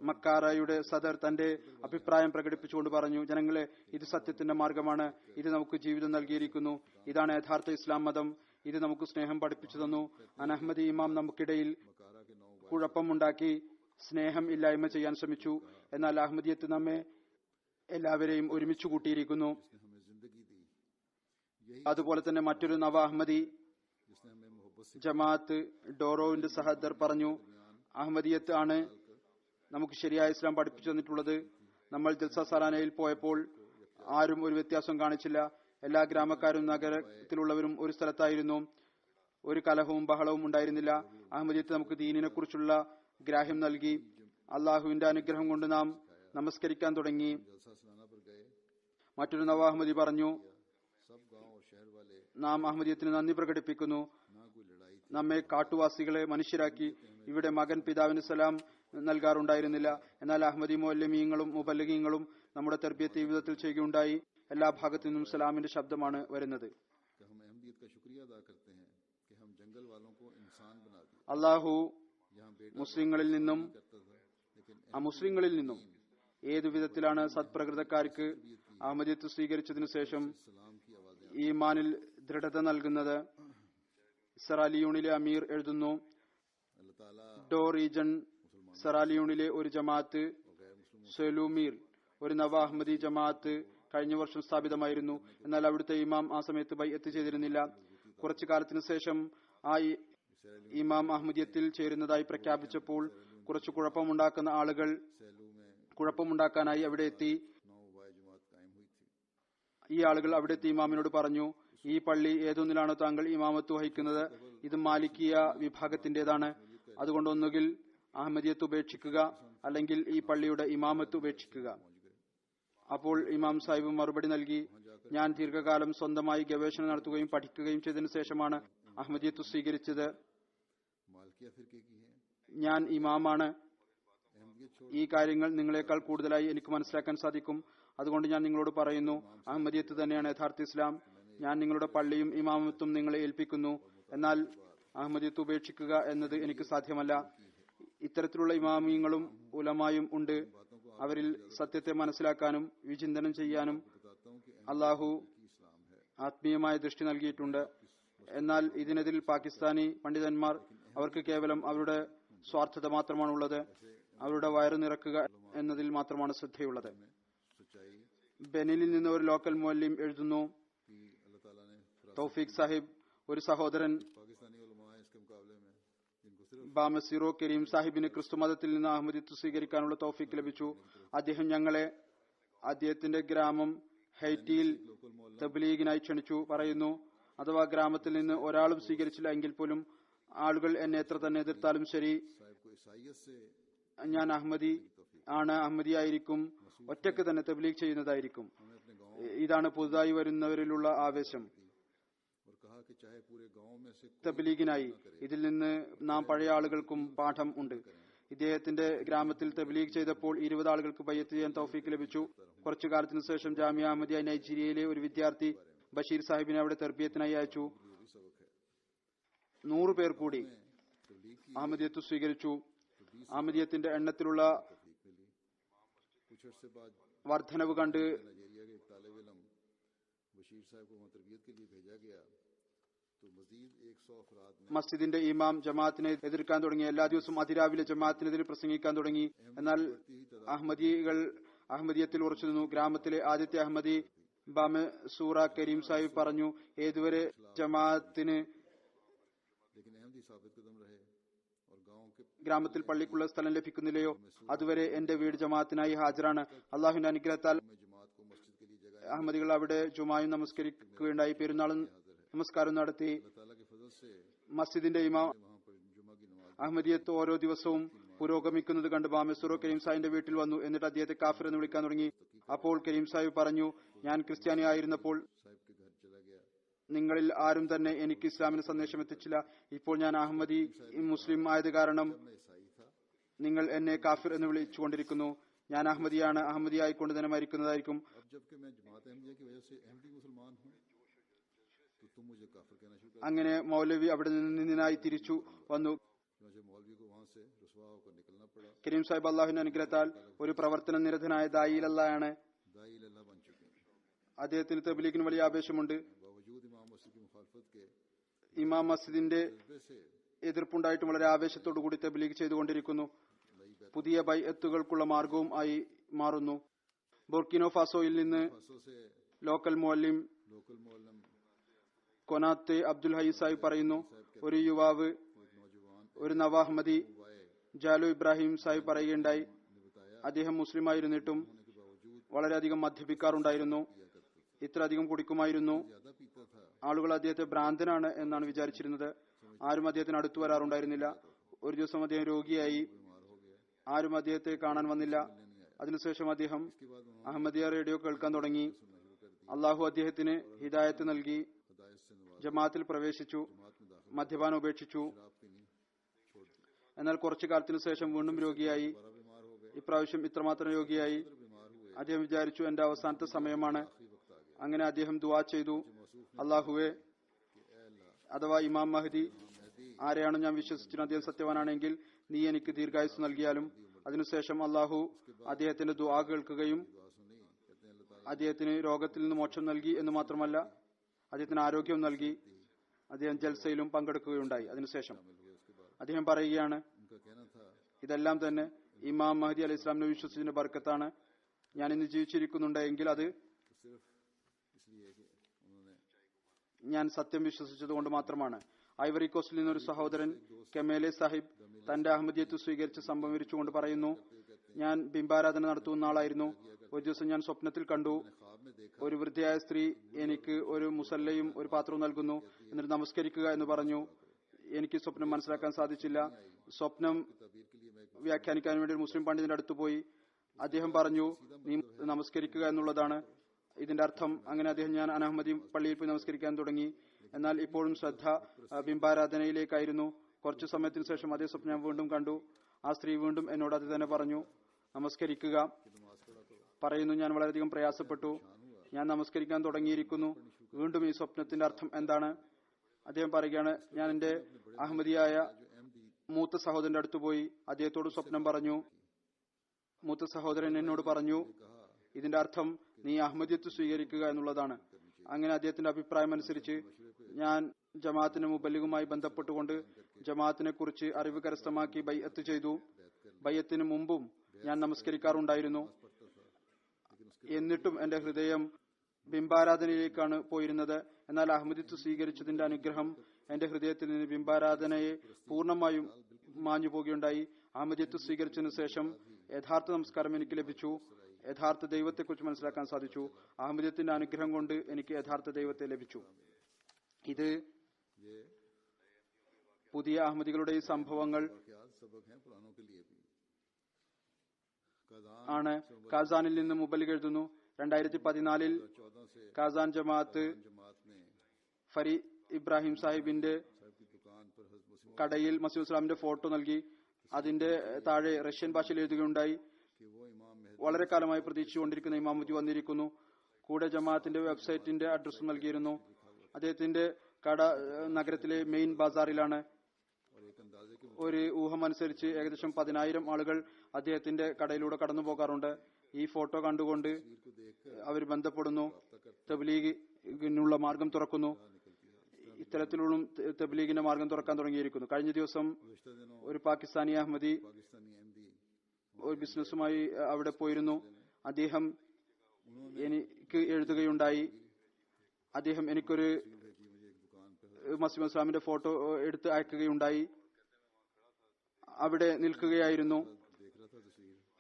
മക്കാറയുടെ സദർ തന്റെ അഭിപ്രായം പ്രകടിപ്പിച്ചുകൊണ്ട് പറഞ്ഞു, ജനങ്ങളെ, ഇത് സത്യത്തിന്റെ മാർഗമാണ്. ഇത് നമുക്ക് ജീവിതം നൽകിയിരിക്കുന്നു. ഇതാണ് യഥാർത്ഥ ഇസ്ലാം മതം. ഇത് നമുക്ക് സ്നേഹം പഠിപ്പിച്ചു തന്നു. അനഹമ്മദി ഇമാം നമുക്കിടയിൽ കുഴപ്പമുണ്ടാക്കി സ്നേഹം ഇല്ലായ്മ ചെയ്യാൻ ശ്രമിച്ചു. എന്നാൽ അഹമ്മദിയത്ത് നമ്മെ എല്ലാവരെയും ഒരുമിച്ച് കൂട്ടിയിരിക്കുന്നു. അതുപോലെ തന്നെ മറ്റൊരു നവ അഹമ്മദി ജമാഅത്ത് ഡോറോവിന്റെ സഹദർ പറഞ്ഞു, അഹമ്മദിയത്ത് ആണ് നമുക്ക് ശരിയായ ഇസ്ലാം പഠിപ്പിച്ചു തന്നിട്ടുള്ളത്. നമ്മൾ ജൽസ സലാനയിൽ പോയപ്പോൾ ആരും ഒരു വ്യത്യാസം കാണിച്ചില്ല. എല്ലാ ഗ്രാമക്കാരും നഗരത്തിലുള്ളവരും ഒരു സ്ഥലത്തായിരുന്നു. ഒരു കലഹവും ബഹളവും ഉണ്ടായിരുന്നില്ല. അഹമ്മദിയത്ത് നമുക്ക് ദീനിനെ കുറിച്ചുള്ള ഗ്രാഹ്യം നൽകി. അള്ളാഹുവിന്റെ അനുഗ്രഹം കൊണ്ട് നാം നമസ്കരിക്കാൻ തുടങ്ങി. മറ്റൊരു നവ അഹമ്മദി പറഞ്ഞു, നാം അഹമ്മദിയത്തിന് നന്ദി പ്രകടിപ്പിക്കുന്നു. നമ്മെ കാട്ടുവാസികളെ മനുഷ്യരാക്കി. ഇവിടെ മകൻ പിതാവിന് സലാം നൽകാറുണ്ടായിരുന്നില്ല. എന്നാൽ അഹമ്മദി മുഅല്ലിമീങ്ങളും മുബല്ലിഗീങ്ങളും നമ്മുടെ തർബിയത്ത് ഈ വിധത്തിൽ ചെയ്യുകയുണ്ടായി. എല്ലാ ഭാഗത്തു നിന്നും സലാമിന്റെ ശബ്ദമാണ് വരുന്നത്. कि हम अहमदियत का शुक्रिया अदा करते हैं कि हम जंगल वालों को इंसान बना दिया। അള്ളാഹു यहाँ बेटा മുസ്ലിങ്ങളിൽ നിന്നും करता था लेकिन അമുസ്ലിങ്ങളിൽ നിന്നും ഏതു വിധത്തിലാണ് സത്പ്രകൃതക്കാർക്ക് അഹമ്മദിയത്ത് സ്വീകരിച്ചതിനു ശേഷം सलाम की आवाजें ഈമാനിൽ ദൃഢത നൽകുന്നത്. സെറാലിയൂണിലെ അമീർ എഴുതുന്നു, अल्लाह ताला ഡോ റീജൻ സെറാലിയൂണിലെ ഒരു ജമാഅത്ത് और गैर मुस्लिम സെലൂമീർ ഒരു നവ അഹമ്മദി ജമാഅത്ത് കഴിഞ്ഞ വർഷം സ്ഥാപിതമായിരുന്നു. എന്നാൽ അവിടുത്തെ ഇമാം ആ സമയത്ത് ബൈഅത്ത് ചെയ്തിരുന്നില്ല. കുറച്ചു കാലത്തിനു ശേഷം ആ ഇമാം അഹമ്മദിയത്തിൽ ചേരുന്നതായി പ്രഖ്യാപിച്ചപ്പോൾ കുറച്ച് കുഴപ്പമുണ്ടാക്കുന്ന ആളുകൾ सैलू में കുഴപ്പമുണ്ടാക്കാനായി അവിടെ എത്തി. 9 वाय जमात कायम हुई थी। ഈ ആളുകൾ അവിടുത്തെ ഇമാമിനോട് പറഞ്ഞു, ഈ പള്ളി ഏതൊന്നിലാണോ താങ്കൾ ഇമാമത്ത് വഹിക്കുന്നത്, ഇത് മാലിക്കിയ വിഭാഗത്തിന്റേതാണ്. അതുകൊണ്ട് ഒന്നുകിൽ അഹമ്മദിയത്ത് ഉപേക്ഷിക്കുക, അല്ലെങ്കിൽ ഈ പള്ളിയുടെ ഇമാമത്ത് ഉപേക്ഷിക്കുക. അപ്പോൾ ഇമാം സാഹിബ് മറുപടി നൽകി, ഞാൻ ദീർഘകാലം സ്വന്തമായി ഗവേഷണം നടത്തുകയും പഠിക്കുകയും ചെയ്തതിനു ശേഷമാണ് അഹമ്മദിയത്ത് സ്വീകരിച്ചത്. मालकिया फिरके की है। ഞാൻ ഇമാമാണ്. अहमदियत छोड़ ഈ കാര്യങ്ങൾ നിങ്ങളെക്കാൾ കൂടുതലായി എനിക്ക് മനസ്സിലാക്കാൻ സാധിക്കും. അതുകൊണ്ട് ഞാൻ നിങ്ങളോട് പറയുന്നു, അഹമ്മദിയത്ത് തന്നെയാണ് യഥാർത്ഥ ഇസ്ലാം. ഞാൻ നിങ്ങളുടെ പള്ളിയും ഇമാമത്തും നിങ്ങളെ ഏൽപ്പിക്കുന്നു. എന്നാൽ അഹമ്മദിയത്ത് ഉപേക്ഷിക്കുക എന്നത് എനിക്ക് സാധ്യമല്ല. ഇത്തരത്തിലുള്ള ഇമാമിയങ്ങളും ഉലമായും ഉണ്ട്. അവരിൽ സത്യത്തെ മനസ്സിലാക്കാനും വിചിന്തനം ചെയ്യാനും बताता हूँ कि അള്ളാഹു की इस्लाम है। ആത്മീയമായ ദൃഷ്ടി നൽകിയിട്ടുണ്ട്. എന്നാൽ ഇതിനെതിരിൽ പാകിസ്ഥാനി പണ്ഡിതന്മാർ അവർക്ക് കേവലം അവരുടെ സ്വാർത്ഥത മാത്രമാണുള്ളത്. അവരുടെ വയറു നിറക്കുക എന്നതിൽ മാത്രമാണ് ശ്രദ്ധയുള്ളത്. में सच्चाई ബെനിലിൽ നിന്ന് ഒരു ലോക്കൽ മുഅല്ലിം എഴുതുന്നു, की अल्लाह ताला ने തൗഫീഖ് സാഹിബ് ഒരു സഹോദരൻ पाकिस्तानी उलमा है इसके मुकाबले में जिनको सिर्फ ബാമസിറോ കരീം സാഹിബിന് ക്രിസ്തു മതത്തിൽ നിന്ന് അഹമ്മദിയത്ത് സ്വീകരിക്കാനുള്ള തൗഫീഖ് ലഭിച്ചു. അദ്ദേഹം ഞങ്ങളെ അദ്ദേഹത്തിന്റെ ഗ്രാമം ഹൈറ്റിയിൽ लोकल मोहल्ला തബ്ലീഗിനായി ക്ഷണിച്ചു. പറയുന്നു, അഥവാ ഗ്രാമത്തിൽ നിന്ന് ഒരാളും സ്വീകരിച്ചില്ല എങ്കിൽ പോലും ആളുകൾ എന്നെ എത്ര തന്നെ എതിർത്താലും ശരി, साहिब को ईसाइयत से ഞാൻ അഹമ്മദി ആണ്, അഹമ്മദിയായിരിക്കും, ഒറ്റയ്ക്ക് തന്നെ തബ്ലീഗ് ചെയ്യുന്നതായിരിക്കും. हमें अपने गांव ഇതാണ് പുതുതായി വരുന്നവരിലുള്ള ആവേശം. और कहा कि चाहे पूरे गांव में से തബ്ലീഗിനായി ഇതിൽ നിന്ന് നാം പഴയ ആളുകൾക്കും പാഠം ഉണ്ട്. ഇദ്ദേഹത്തിന്റെ ഗ്രാമത്തിൽ തബ്ലീഗ് ചെയ്തപ്പോൾ 20 ആളുകൾക്ക് ബയ്യത്ത് ചെയ്യാൻ തൗഫീക്ക് ലഭിച്ചു. കുറച്ചു കാലത്തിനു ശേഷം ജാമിയ അഹമ്മദിയ നൈജീരിയയിലെ ഒരു വിദ്യാർത്ഥി ബഷീർ സാഹിബിനെ അവിടെ തർബിയത്തിനായി അയച്ചു. जरूरी सबक है। 100 പേർ കൂടി तबलीग की അഹമ്മദിയത്ത് സ്വീകരിച്ചു. അഹമ്മദിയത്തിന്റെ എണ്ണത്തിലുള്ള तौफीक मिली। कुछ अर्से बाद വർധനവ് കണ്ട് नाइजीरिया के एक तालिब इल्म बशीर साहब को वहाँ तरबियत के लिए भेजा गया तो मजीद 100 अफराद ने മസ്ജിദിന്റെ ഇമാം ജമാഅത്തിനെ എതിർക്കാൻ തുടങ്ങി. എല്ലാ ദിവസവും അതിരാവിലെ ജമാഅത്തിനെതിരെ പ്രസംഗിക്കാൻ തുടങ്ങി. എന്നാൽ അഹമ്മദികൾ അഹമ്മദിയത്തിൽ ഉറച്ചു നിന്നു. ഗ്രാമത്തിലെ ആദ്യത്തെ അഹമ്മദി ബാമസൂറ കരീം സാഹിബ് പറഞ്ഞു, ഏതുവരെ ജമാഅത്തിന് लेकिन अहमदी साबित कदम रहे और गांव के ഗ്രാമത്തിൽ പള്ളിക്കുള്ള സ്ഥലം ലഭിക്കുന്നില്ലയോ അതുവരെ എന്റെ വീട് ജമാഅത്തിനായി ഹാജരാണ്. അള്ളാഹുവിന്റെ അനുഗ്രഹത്താൽ में जमात को मस्जिद के लिए जगह അഹമ്മദികൾ അവിടെ ജുമായും നമസ്കരിക്കുകയുണ്ടായി. പെരുന്നാളും നമസ്കാരം നടത്തി. अल्लाह ताला के फजल से മസ്ജിദിന്റെ ഇമാം वहाँ पर जुमा की नमाज അഹമ്മദിയത്ത് ഓരോ ദിവസവും പുരോഗമിക്കുന്നത് കണ്ട് ബാമസൂറോ കരീം സാഹിബിന്റെ വീട്ടിൽ വന്നു. എന്നിട്ട് അദ്ദേഹത്തെ കാഫിർ എന്ന് വിളിക്കാൻ തുടങ്ങി. അപ്പോൾ കരീം സാഹിബ് പറഞ്ഞു, ഞാൻ ക്രിസ്ത്യാനി ആയിരുന്നപ്പോൾ साहिब के घर चला गया। നിങ്ങളിൽ ആരും തന്നെ എനിക്ക് ഇസ്ലാമിന് സന്ദേശം എത്തിച്ചില്ല. ഇപ്പോൾ ഞാൻ അഹമ്മദി മുസ്ലിം ആയത് കാരണം मैं ईसाई था। നിങ്ങൾ എന്നെ കാഫിർ എന്ന് വിളിച്ചുകൊണ്ടിരിക്കുന്നു. ഞാൻ അഹമ്മദിയാണ്, അഹമ്മദി ആയിക്കൊണ്ട് തന്നെ മരിക്കുന്നതായിരിക്കും. अब जबकि मैं जमात अहमदिया की वजह से अहमदी मुसलमान हूँ तो तुम मुझे काफिर कहना शुरू कर അങ്ങനെ മൗലവി അവിടെ നിന്നായി തിരിച്ചു വന്നു. मुझे मौलवी को वहाँ से रुसवा होकर निकलना पड़ा। കരീം സാഹിബ് അള്ളാഹുവിന്റെ അനുഗ്രഹത്താൽ ഒരു പ്രവർത്തന നിരതനായ ദായിലല്ലാണ്. दाई अल्लाह बन चुके हैं। അദ്ദേഹത്തിന് തബ്ലീഗിന് വലിയ ആവേശമുണ്ട്. बावजूद इमाम मस्जिद की मुखालफत के ഇമാം മസ്ജിദിന്റെ जज्बे से എതിർപ്പുണ്ടായിട്ടും വളരെ ആവേശത്തോടു കൂടി തബ്ലീഗ് ചെയ്തുകൊണ്ടിരിക്കുന്നു. नई बैत പുതിയ ബൈഅത്തുകൾക്കുള്ള മാർഗവും ആയി മാറുന്നു. ബുർക്കിനോ ഫാസോയിൽ നിന്ന് फासों से ലോക്കൽ മുഅല്ലിം लोकल मोहल्लम കൊനാത്തെ അബ്ദുൽ ഹൈ സാഹിബ് പറയുന്നു, ഒരു യുവാവ് एक नौजवान ഒരു നവ അഹമ്മദി वाय ജാലു ഇബ്രാഹിം സാഹിബ് പറയുകയുണ്ടായി, ने बताया അദ്ദേഹം മുസ്ലിമായിരുന്നിട്ടും होने के बावजूद വളരെയധികം മദ്യപിക്കാറുണ്ടായിരുന്നു, किया करते थे। ഇത്രയധികം കുടിക്കുമായിരുന്നു. ज्यादा पीता था। ആളുകൾ അദ്ദേഹത്തെ ഭ്രാന്തനാണ് എന്നാണ് വിചാരിച്ചിരുന്നത്. ആരും അദ്ദേഹത്തിന് അടുത്തു വരാറുണ്ടായിരുന്നില്ല. ഒരു ദിവസം അദ്ദേഹം രോഗിയായി. बीमार हो गया। ആരും അദ്ദേഹത്തെ കാണാൻ വന്നില്ല. അതിനുശേഷം അദ്ദേഹം इसके बाद वहाँ അഹമ്മദിയ റേഡിയോ കേൾക്കാൻ തുടങ്ങി. सुनना शुरू कर दिया। അള്ളാഹു അദ്ദേഹത്തിന് ഹിദായത്ത് നൽകി. हदायत से नवाज ജമാഅത്തിൽ പ്രവേശിച്ചു. जमात में दाखिल മദ്യപാനം ഉപേക്ഷിച്ചു. शराब पीनी छोड़ दी। എന്നാൽ കുറച്ചു കാലത്തിനു ശേഷം വീണ്ടും രോഗിയായി. दोबारा बीमार हो गए। ഇപ്രാവശ്യം ഇത്രമാത്രം രോഗിയായി. फिर बीमार हुए। അദ്ദേഹം വിചാരിച്ചു എന്റെ അവസാനത്തെ സമയമാണ്. അങ്ങനെ അദ്ദേഹം ദുആ ചെയ്തു, അള്ളാഹുവെ, അഥവാ ഇമാം മഹദി ആരെയാണ് ഞാൻ വിശ്വസിച്ചിരുന്നത് അദ്ദേഹം സത്യവാനാണെങ്കിൽ നീ എനിക്ക് ദീർഘായുസ് നൽകിയാലും. അതിനുശേഷം അള്ളാഹു അദ്ദേഹത്തിന്റെ ദുആ കേൾക്കുകയും അദ്ദേഹത്തിന് രോഗത്തിൽ നിന്ന് മോക്ഷം നൽകി എന്ന് മാത്രമല്ല അദ്ദേഹത്തിന് ആരോഗ്യവും നൽകി. അദ്ദേഹം ജൽസയിലും പങ്കെടുക്കുകയുണ്ടായി. അതിനുശേഷം അദ്ദേഹം പറയുകയാണ്, ഇതെല്ലാം തന്നെ ഇമാം മഹദി അലൈഹി ഇസ്ലാമിനെ വിശ്വസിച്ചതിന്റെ ബർക്കത്താണ്. ഞാൻ ഇന്ന് ജീവിച്ചിരിക്കുന്നുണ്ടെങ്കിൽ അത് ഞാൻ സത്യം വിശ്വസിച്ചത് കൊണ്ട് മാത്രമാണ്. ഐവറി കോസ്റ്റിൽ നിന്നൊരു സഹോദരൻ കെമേലെ സാഹിബ് തന്റെ അഹമ്മദിയത്ത് സ്വീകരിച്ച സംഭവം വിവരിച്ചുകൊണ്ട് പറയുന്നു, ഞാൻ ബിംബാരാധന നടത്തുന്ന ആളായിരുന്നു. ഒരു ദിവസം ഞാൻ സ്വപ്നത്തിൽ കണ്ടു, ഒരു വൃദ്ധയായ സ്ത്രീ എനിക്ക് ഒരു മുസല്ലയും ഒരു പാത്രവും നൽകുന്നു, എന്നിട്ട് നമസ്കരിക്കുക എന്ന് പറഞ്ഞു. എനിക്ക് സ്വപ്നം മനസ്സിലാക്കാൻ സാധിച്ചില്ല. സ്വപ്നം വ്യാഖ്യാനിക്കാൻ വേണ്ടി ഒരു മുസ്ലിം പണ്ഡിതന്റെ അടുത്ത് പോയി. അദ്ദേഹം പറഞ്ഞു, നീ നമസ്കരിക്കുക എന്നുള്ളതാണ് ഇതിന്റെ അർത്ഥം. അങ്ങനെ അദ്ദേഹം ഞാൻ അനഹമ്മദി പള്ളിയിൽ പോയി നമസ്കരിക്കാൻ തുടങ്ങി. എന്നാൽ ഇപ്പോഴും ശ്രദ്ധ ബിംബാരാധനയിലേക്കായിരുന്നു. കുറച്ചു സമയത്തിന് ശേഷം അതേ സ്വപ്നം ഞാൻ വീണ്ടും കണ്ടു. ആ സ്ത്രീ വീണ്ടും എന്നോട് അത് തന്നെ പറഞ്ഞു, നമസ്കരിക്കുക. പറയുന്നു, ഞാൻ വളരെയധികം പ്രയാസപ്പെട്ടു. ഞാൻ നമസ്കരിക്കാൻ തുടങ്ങിയിരിക്കുന്നു. വീണ്ടും ഈ സ്വപ്നത്തിന്റെ അർത്ഥം എന്താണ്? അദ്ദേഹം പറയുകയാണ്, ഞാൻ എന്റെ അഹമ്മദിയായ മൂത്ത സഹോദരന്റെ അടുത്ത് പോയി അദ്ദേഹത്തോട് സ്വപ്നം പറഞ്ഞു. മൂത്ത സഹോദരൻ എന്നോട് പറഞ്ഞു, ഇതിന്റെ അർത്ഥം നീ അഹമ്മദിയത്ത് സ്വീകരിക്കുക എന്നുള്ളതാണ്. അങ്ങനെ അദ്ദേഹത്തിന്റെ അഭിപ്രായം അനുസരിച്ച് ഞാൻ ജമാഅത്തിന്റെ മുബല്ലിഗുമായി ബന്ധപ്പെട്ടുകൊണ്ട് ജമാഅത്തിനെ കുറിച്ച് അറിവ് കരസ്ഥമാക്കി ബൈഅത്ത് ചെയ്തു. ബൈഅത്തിന് മുമ്പും ഞാൻ നമസ്കരിക്കാറുണ്ടായിരുന്നു. എന്നിട്ടും എന്റെ ഹൃദയം ബിംബാരാധനയിലേക്കാണ് പോയിരുന്നത്. എന്നാൽ അഹമ്മദിത്വ സ്വീകരിച്ചതിന്റെ അനുഗ്രഹം എന്റെ ഹൃദയത്തിൽ നിന്ന് ബിംബാരാധനയെ പൂർണ്ണമായും മാഞ്ഞു പോകുകയുണ്ടായി. അഹമ്മദിത്വ സ്വീകരിച്ചതിനു ശേഷം യഥാർത്ഥ നമസ്കാരം എനിക്ക് ലഭിച്ചു. യഥാർത്ഥ ദൈവത്തെക്കുറിച്ച് മനസ്സിലാക്കാൻ സാധിച്ചു. അഹമ്മദിയത്തിന്റെ അനുഗ്രഹം കൊണ്ട് എനിക്ക് യഥാർത്ഥ ദൈവത്തെ ലഭിച്ചു. ഇത് പുതിയ അഹമ്മദികളുടെ ഈ സംഭവങ്ങൾ ആണ്. കാസാനിൽ നിന്ന് മുബല്ലിഗ് എഴുതുന്നു, 2014 കാസാൻ ജമാഅത്ത് ഫരി ഇബ്രാഹിം സാഹിബിന്റെ കടയിൽ മസീഹ് ഇസ്ലാമിന്റെ ഫോട്ടോ നൽകി. അതിന്റെ താഴെ റഷ്യൻ ഭാഷയിൽ എഴുതുകയുണ്ടായി, വളരെ കാലമായി പ്രതീക്ഷിച്ചുകൊണ്ടിരിക്കുന്ന ഇമാം മഹദി വന്നിരിക്കുന്നു. കൂടെ ജമാഅത്തിന്റെ വെബ്സൈറ്റിന്റെ അഡ്രസ്സും നൽകിയിരുന്നു. അദ്ദേഹത്തിന്റെ കട നഗരത്തിലെ മെയിൻ ബാസാറിലാണ്. ഒരു ഊഹം അനുസരിച്ച് ഏകദേശം 10,000 ആളുകൾ അദ്ദേഹത്തിന്റെ കടയിലൂടെ കടന്നു പോകാറുണ്ട്. ഈ ഫോട്ടോ കണ്ടുകൊണ്ട് അവർ ബന്ധപ്പെടുന്നു, തബ്ലീഗിനുള്ള മാർഗം തുറക്കുന്നു. ഇത്തരത്തിലുള്ള തബ്ലീഗിന്റെ മാർഗം തുറക്കാൻ തുടങ്ങിയിരിക്കുന്നു. കഴിഞ്ഞ ദിവസം ഒരു പാകിസ്ഥാനി അഹമ്മദി ഒരു ബിസിനസ്സുമായി അവിടെ പോയിരുന്നു. അദ്ദേഹം എനിക്ക് എഴുതുകയുണ്ടായി. അദ്ദേഹം എനിക്കൊരു മസീഹ് ഇസ്ലാമിന്റെ ഫോട്ടോ എടുത്ത് അയക്കുകയുണ്ടായി. അവിടെ നിൽക്കുകയായിരുന്നു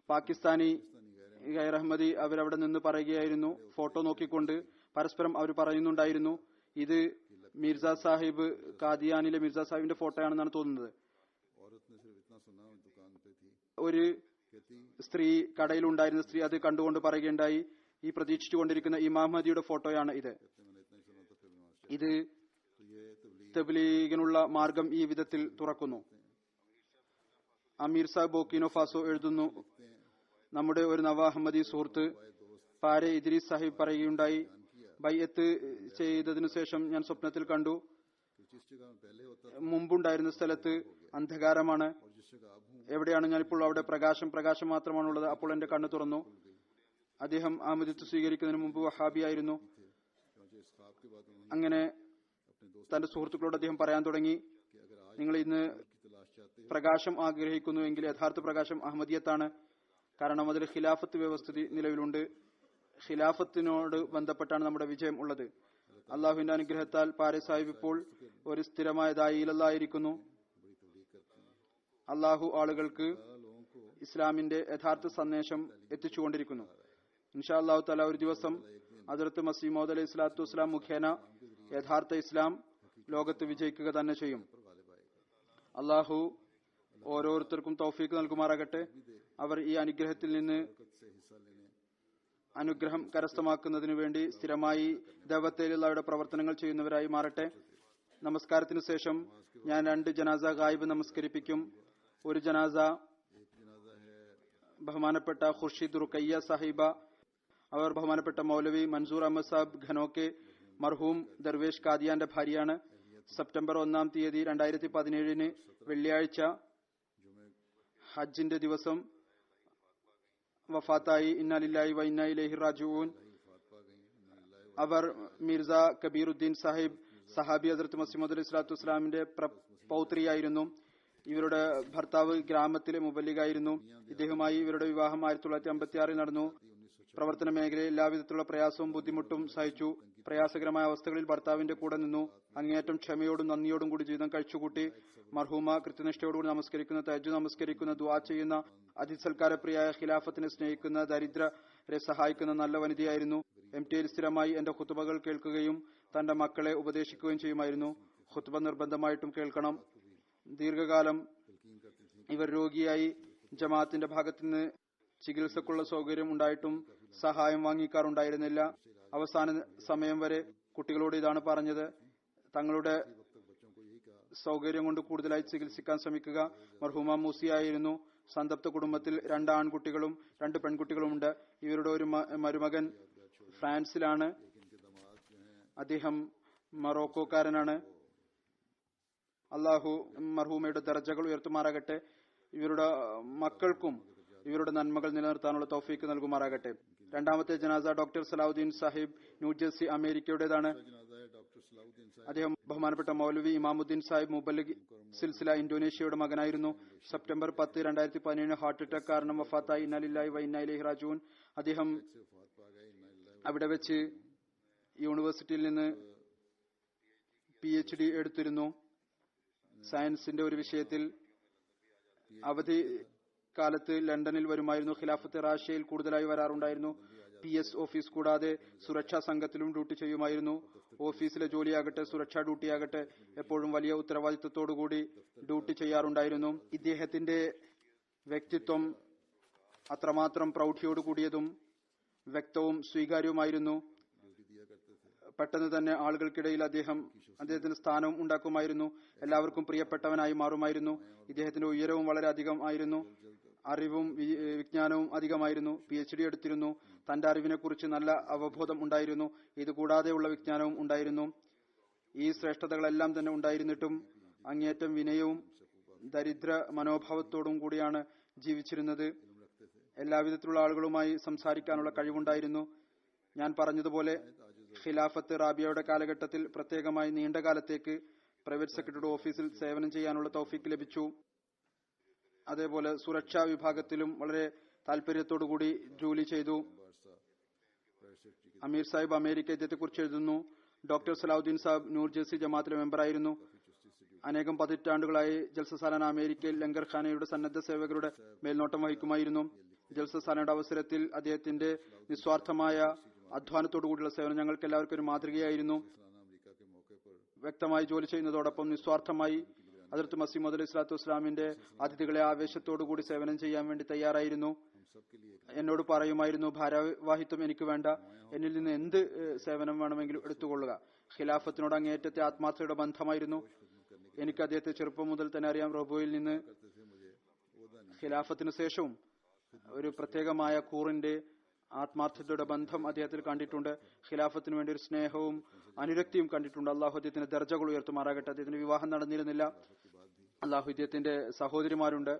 പാകിസ്ഥാനി ഗൈർ അഹമ്മദി. അവരവിടെ നിന്ന് പറയുകയായിരുന്നു, ഫോട്ടോ നോക്കിക്കൊണ്ട് പരസ്പരം അവർ പറയുന്നുണ്ടായിരുന്നു, ഇത് മിർസ സാഹിബ്, കാദിയാനിലെ മിർസ സാഹിബിന്റെ ഫോട്ടോയാണെന്നാണ് തോന്നുന്നത്. ഒരു സ്ത്രീ, കടയിലുണ്ടായിരുന്ന സ്ത്രീ അത് കണ്ടുകൊണ്ട് പറയുകയുണ്ടായി, ഈ പ്രതീക്ഷിച്ചുകൊണ്ടിരിക്കുന്ന ഇമാം മഹദിയുടെ ഫോട്ടോയാണ് ഇത്. ഇത് തബ്ലീഗിനുള്ള മാർഗം ഈ വിധത്തിൽ തുറക്കുന്നു. അമീർ സാഹിബ് ബോക്കിനോ ഫാസോ എഴുതുന്നു, നമ്മുടെ ഒരു നവ അഹമ്മദി സുഹൃത്ത് പാരെ ഇദ്രീസ് സാഹിബ് പറയുകയുണ്ടായി, ബൈഅത്ത് ചെയ്തതിനു ശേഷം ഞാൻ സ്വപ്നത്തിൽ കണ്ടു, മുമ്പുണ്ടായിരുന്ന സ്ഥലത്ത് അന്ധകാരമാണ്. എവിടെയാണ് ഞാനിപ്പോൾ? അവിടെ പ്രകാശം മാത്രമാണുള്ളത്. അപ്പോൾ എന്റെ കണ്ണ് തുറന്നു. അദ്ദേഹം അഹമ്മദിത്വ സ്വീകരിക്കുന്നതിന് മുമ്പ് വഹാബിയായിരുന്നു. അങ്ങനെ തന്റെ സുഹൃത്തുക്കളോട് അദ്ദേഹം പറയാൻ തുടങ്ങി, നിങ്ങൾ ഇന്ന് പ്രകാശം ആഗ്രഹിക്കുന്നുവെങ്കിൽ യഥാർത്ഥ പ്രകാശം അഹമ്മദിയത്താണ്. കാരണം അതിൽ ഖിലാഫത്ത് വ്യവസ്ഥിതി നിലവിലുണ്ട്. ഖിലാഫത്തിനോട് ബന്ധപ്പെട്ടാണ് നമ്മുടെ വിജയം ഉള്ളത്. അള്ളാഹുവിന്റെ അനുഗ്രഹത്താൽ പാരെ സാഹിബ് ഇപ്പോൾ ഒരു സ്ഥിരമായ ദായിയിലായിരിക്കുന്നു. അള്ളാഹു ആളുകൾക്ക് ഇസ്ലാമിന്റെ യഥാർത്ഥ സന്ദേശം എത്തിച്ചുകൊണ്ടിരിക്കുന്നു. ഇൻഷാ അള്ളാഹു തആല ഒരു ദിവസം ഹദ്റത്ത് മസീഹ് മൗഊദ് അലൈഹി സ്വലാത്തു വസ്സലാം മുഖേന യഥാർത്ഥ ഇസ്ലാം ലോകത്ത് വിജയിക്കുക തന്നെ ചെയ്യും. അള്ളാഹു ഓരോരുത്തർക്കും തൗഫീഖ് നൽകുമാറാകട്ടെ. അവർ ഈ അനുഗ്രഹത്തിൽ നിന്ന് അനുഗ്രഹം കരസ്ഥമാക്കുന്നതിനു വേണ്ടി സ്ഥിരമായി ദഅവത്തിലുള്ള പ്രവർത്തനങ്ങൾ ചെയ്യുന്നവരായി മാറട്ടെ. നമസ്കാരത്തിനു ശേഷം ഞാൻ 2 ജനാസ ഗായിബ് നമസ്കരിപ്പിക്കും. ഒരു ജനാസ ബഹുമാനപ്പെട്ട ഖുർഷിദ് റുഖയ്യ സാഹിബ അവർ ബഹുമാനപ്പെട്ട മൗലവി മൻസൂർ അഹമ്മദ് സാബ് ഖനോക്കെ മർഹൂം ദർവേഷ് കാദിയാന്റെ ഭാര്യയാണ്. സെപ്റ്റംബർ 1-ാം തീയതി 2017 വെള്ളിയാഴ്ച ഹജ്ജിന്റെ ദിവസം വഫാത്തായി. ഇന്നാ ലില്ലാഹി വ ഇന്നാ ഇലൈഹി റാജിഊൻ. അവർ മിർസ കബീറുദ്ദീൻ സാഹിബ് സഹാബി ഹസ്രത്ത് മസീഹ് മൗഊദ് അലൈഹിസ്സലാത്തു വസ്സലാമിന്റെ പൗത്രിയായിരുന്നു. ഇവരുടെ ഭർത്താവ് ഗ്രാമത്തിലെ മുബല്ലിഗായിരുന്നു. ഇദ്ദേഹവുമായി ഇവരുടെ വിവാഹം 1956 നടന്നു. പ്രവർത്തന മേഖലയിൽ എല്ലാവിധത്തിലുള്ള പ്രയാസവും ബുദ്ധിമുട്ടും സഹിച്ചു. പ്രയാസകരമായ അവസ്ഥകളിൽ ഭർത്താവിന്റെ കൂടെ നിന്നു. അങ്ങേയറ്റം ക്ഷമയോടും നന്ദിയോടും കൂടി ജീവിതം കഴിച്ചുകൂട്ടി. മർഹൂമ കൃത്യനിഷ്ഠയോടുകൂടി നമസ്കരിക്കുന്ന, തഹജ്ജുദ് നമസ്കരിക്കുന്ന, ദുആ ചെയ്യുന്ന, അതിസൽക്കാരപ്രിയായ ഖിലാഫത്തിനെ സ്നേഹിക്കുന്ന, ദരിദ്രരെ സഹായിക്കുന്ന നല്ല വനിതയായിരുന്നു. MTയിൽ സ്ഥിരമായി എന്റെ ഖുതുബകൾ കേൾക്കുകയും തന്റെ മക്കളെ ഉപദേശിക്കുകയും ചെയ്യുമായിരുന്നു. ഖുതുബ നിർബന്ധമായിട്ടും കേൾക്കണം. ദീർഘകാലം ഇവർ രോഗിയായി. ജമാഅത്തിന്റെ ഭാഗത്തുനിന്ന് ചികിത്സക്കുള്ള സൗകര്യം ഉണ്ടായിട്ടും സഹായം വാങ്ങിക്കാറുണ്ടായിരുന്നില്ല. അവസാന സമയം വരെ കുട്ടികളോട് ഇതാണ് പറഞ്ഞത്: തങ്ങളുടെ സൗകര്യം കൊണ്ട് കൂടുതലായി ചികിത്സിക്കാൻ ശ്രമിക്കുക. മർഹൂമ മൂസിയായിരുന്നു. സന്തപ്ത കുടുംബത്തിൽ 2 ആൺകുട്ടികളും 2 പെൺകുട്ടികളുമുണ്ട്. ഇവരുടെ ഒരു മരുമകൻ ഫ്രാൻസിലാണ്. അദ്ദേഹം മൊറോക്കോക്കാരനാണ്. അള്ളാഹു മർഹൂമയുടെ ദർജകൾ ഉയർത്തുമാറാകട്ടെ. ഇവരുടെ മക്കൾക്കും ഇവരുടെ നന്മകൾ നിലനിർത്താനുള്ള തൗഫീക്ക് നൽകുമാറാകട്ടെ. രണ്ടാമത്തെ ജനാസ ഡോക്ടർ സലാഹുദ്ദീൻ സാഹിബ് ന്യൂജേഴ്സി അമേരിക്കയുടേതാണ്. അദ്ദേഹം ബഹുമാനപ്പെട്ട മൗലവി ഇമാമുദ്ദീൻ സാഹിബ് മുബല്ലിഗ് സിൽസില ഇന്തോനേഷ്യയുടെ മകനായിരുന്നു. സെപ്റ്റംബർ 10, 2017 ഹാർട്ട് അറ്റാക്ക് കാരണം വഫാത്തായി. ഇന്നാ ലില്ലാഹി വ ഇന്നാ ഇലൈഹി റാജിഊൻ. അദ്ദേഹം അവിടെ വെച്ച് യൂണിവേഴ്സിറ്റിയിൽ നിന്ന് PhD എടുത്തിരുന്നു. സയൻസിന്റെ ഒരു വിഷയത്തിൽ. അവധി കാലത്ത് ലണ്ടനിൽ വരുമായിരുന്നു. ഖിലാഫത്ത് റാഷ്യയിൽ കൂടുതലായി വരാറുണ്ടായിരുന്നു. PS ഓഫീസ് കൂടാതെ സുരക്ഷാ സംഘത്തിലും ഡ്യൂട്ടി ചെയ്യുമായിരുന്നു. ഓഫീസിലെ ജോലിയാകട്ടെ സുരക്ഷാ ഡ്യൂട്ടിയാകട്ടെ എപ്പോഴും വലിയ ഉത്തരവാദിത്വത്തോടുകൂടി ഡ്യൂട്ടി ചെയ്യാറുണ്ടായിരുന്നു. ഇദ്ദേഹത്തിന്റെ വ്യക്തിത്വം അത്രമാത്രം പ്രൗഢിയോടുകൂടിയതും വ്യക്തവും സ്വീകാര്യവുമായിരുന്നു. പെട്ടെന്ന് തന്നെ ആളുകൾക്കിടയിൽ അദ്ദേഹത്തിന് സ്ഥാനവും ഉണ്ടാക്കുമായിരുന്നു. എല്ലാവർക്കും പ്രിയപ്പെട്ടവനായി മാറുമായിരുന്നു. ഇദ്ദേഹത്തിന്റെ ഉയരവും വളരെ അധികം ആയിരുന്നു. അറിവും വിജ്ഞാനവും അധികമായിരുന്നു. PhD എടുത്തിരുന്നു. തന്റെ അറിവിനെ കുറിച്ച് നല്ല അവബോധം ഉണ്ടായിരുന്നു. ഇതുകൂടാതെയുള്ള വിജ്ഞാനവും ഉണ്ടായിരുന്നു. ഈ ശ്രേഷ്ഠതകളെല്ലാം തന്നെ ഉണ്ടായിരുന്നിട്ടും അങ്ങേയറ്റം വിനയവും ദരിദ്ര മനോഭാവത്തോടും കൂടിയാണ് ജീവിച്ചിരുന്നത്. എല്ലാവിധത്തിലുള്ള ആളുകളുമായി സംസാരിക്കാനുള്ള കഴിവുണ്ടായിരുന്നു. ഞാൻ പറഞ്ഞതുപോലെ ഖിലാഫത്ത് റാബിയയുടെ കാലഘട്ടത്തിൽ പ്രത്യേകമായി നീണ്ട കാലത്തേക്ക് പ്രൈവറ്റ് സെക്രട്ടറിയുടെ ഓഫീസിൽ സേവനം ചെയ്യാനുള്ള തൗഫീക്ക് ലഭിച്ചു. അതേപോലെ സുരക്ഷാ വിഭാഗത്തിലും വളരെ താല്പര്യത്തോടുകൂടി ജോലി ചെയ്തു. അമീർ സാഹിബ് അമേരിക്ക ഇദ്ദേഹത്തെക്കുറിച്ച് എഴുതുന്നു: ഡോക്ടർ സലാഹുദ്ദീൻ സാഹിബ് ന്യൂജേഴ്സി ജമാഅത്തിലെ മെമ്പറായിരുന്നു. അനേകം പതിറ്റാണ്ടുകളായി ജൽസസാലാന അമേരിക്കയിൽ ലങ്കർഖാനയുടെ സന്നദ്ധ സേവകരുടെ മേൽനോട്ടം വഹിക്കുമായിരുന്നു. ജൽസസാലയുടെ അവസരത്തിൽ അദ്ദേഹത്തിന്റെ നിസ്വാർത്ഥമായ അധ്വാനത്തോടുകൂടിയുള്ള സേവനം ഞങ്ങൾക്ക് എല്ലാവർക്കും ഒരു മാതൃകയായിരുന്നു. വ്യക്തമായി ജോലി ചെയ്യുന്നതോടൊപ്പം നിസ്വാർത്ഥമായി ഹദ്റത്ത് മസീഹ് മൗഊദ് അലൈഹിസ്സലാത്തു വസ്സലാമിന്റെ അതിഥികളെ ആവേശത്തോടുകൂടി സേവനം ചെയ്യാൻ വേണ്ടി തയ്യാറായിരുന്നു. എന്നോട് പറയുമായിരുന്നു: ഭാരവാഹിത്വം എനിക്ക് വേണ്ട, എന്നിൽ നിന്ന് എന്ത് സേവനം വേണമെങ്കിലും എടുത്തുകൊള്ളുക. ഖിലാഫത്തിനോട് അങ്ങേയറ്റത്തെ ആത്മാർത്ഥതയുടെ ബന്ധമായിരുന്നു. എനിക്ക് അദ്ദേഹത്തെ ചെറുപ്പം മുതൽ തന്നെ അറിയാം. റബോയിൽ നിന്ന് ഖിലാഫത്തിന് ശേഷവും ഒരു പ്രത്യേകമായ കൂറിന്റെ ആത്മാർത്ഥതയുടെ ബന്ധം അദ്ദേഹത്തിൽ കണ്ടിട്ടുണ്ട്. ഖിലാഫത്തിന് വേണ്ടി ഒരു സ്നേഹവും അനുരക്തിയും കണ്ടിട്ടുണ്ട്. അള്ളാഹു അദ്ദേഹത്തിന്റെ ദർജകൾ ഉയർത്തുമാറാകട്ടെ. അദ്ദേഹത്തിന്റെ വിവാഹം നടന്നിരുന്നില്ല. അള്ളാഹു അദ്ദേഹത്തിന്റെ സഹോദരിമാരുണ്ട്,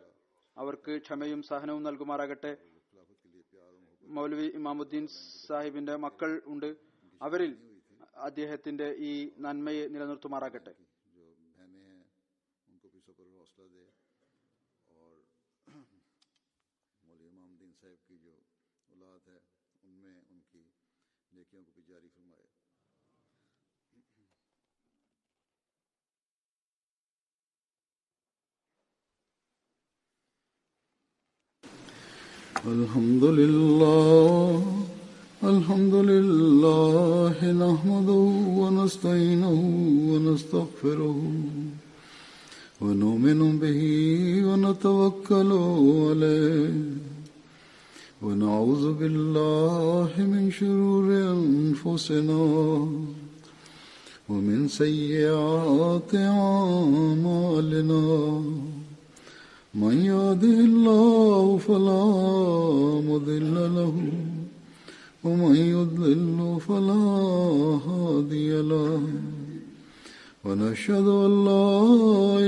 അവർക്ക് ക്ഷമയും സഹനവും നൽകുമാറാകട്ടെ. മൗലവി ഇമാമുദ്ദീൻ സാഹിബിന്റെ മക്കൾ ഉണ്ട്, അവരിൽ അദ്ദേഹത്തിന്റെ ഈ നന്മയെ നിലനിർത്തുമാറാകട്ടെ. الحمد لله نحمده ونستعينه ونستغفره ونؤمن به ونتوكل عليه ونعوذ بالله من شرور أنفسنا ومن سيئات أعمالنا من يهده الله فلا مضل له ومن يضلل فلا هادي له ونشهد أن لا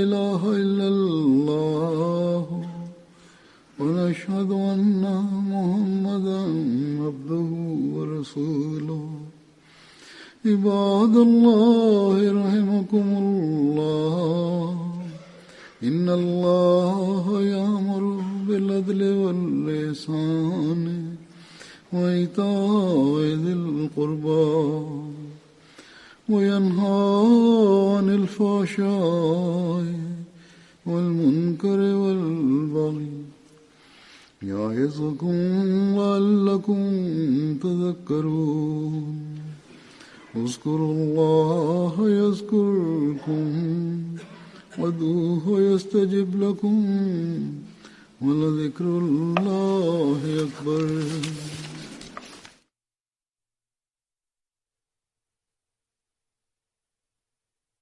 إله إلا الله ونشهد أن محمدا عبده ورسوله عباد الله رحمكم الله إن الله يأمر بالعدل والإحسان وإيتاء ذي القربى وينهى عن الفحشاء والمنكر والبغي يعظكم لعلكم تذكرون اذكروا الله يذكركم وادعوه يستجب لكم ولذكر الله أكبر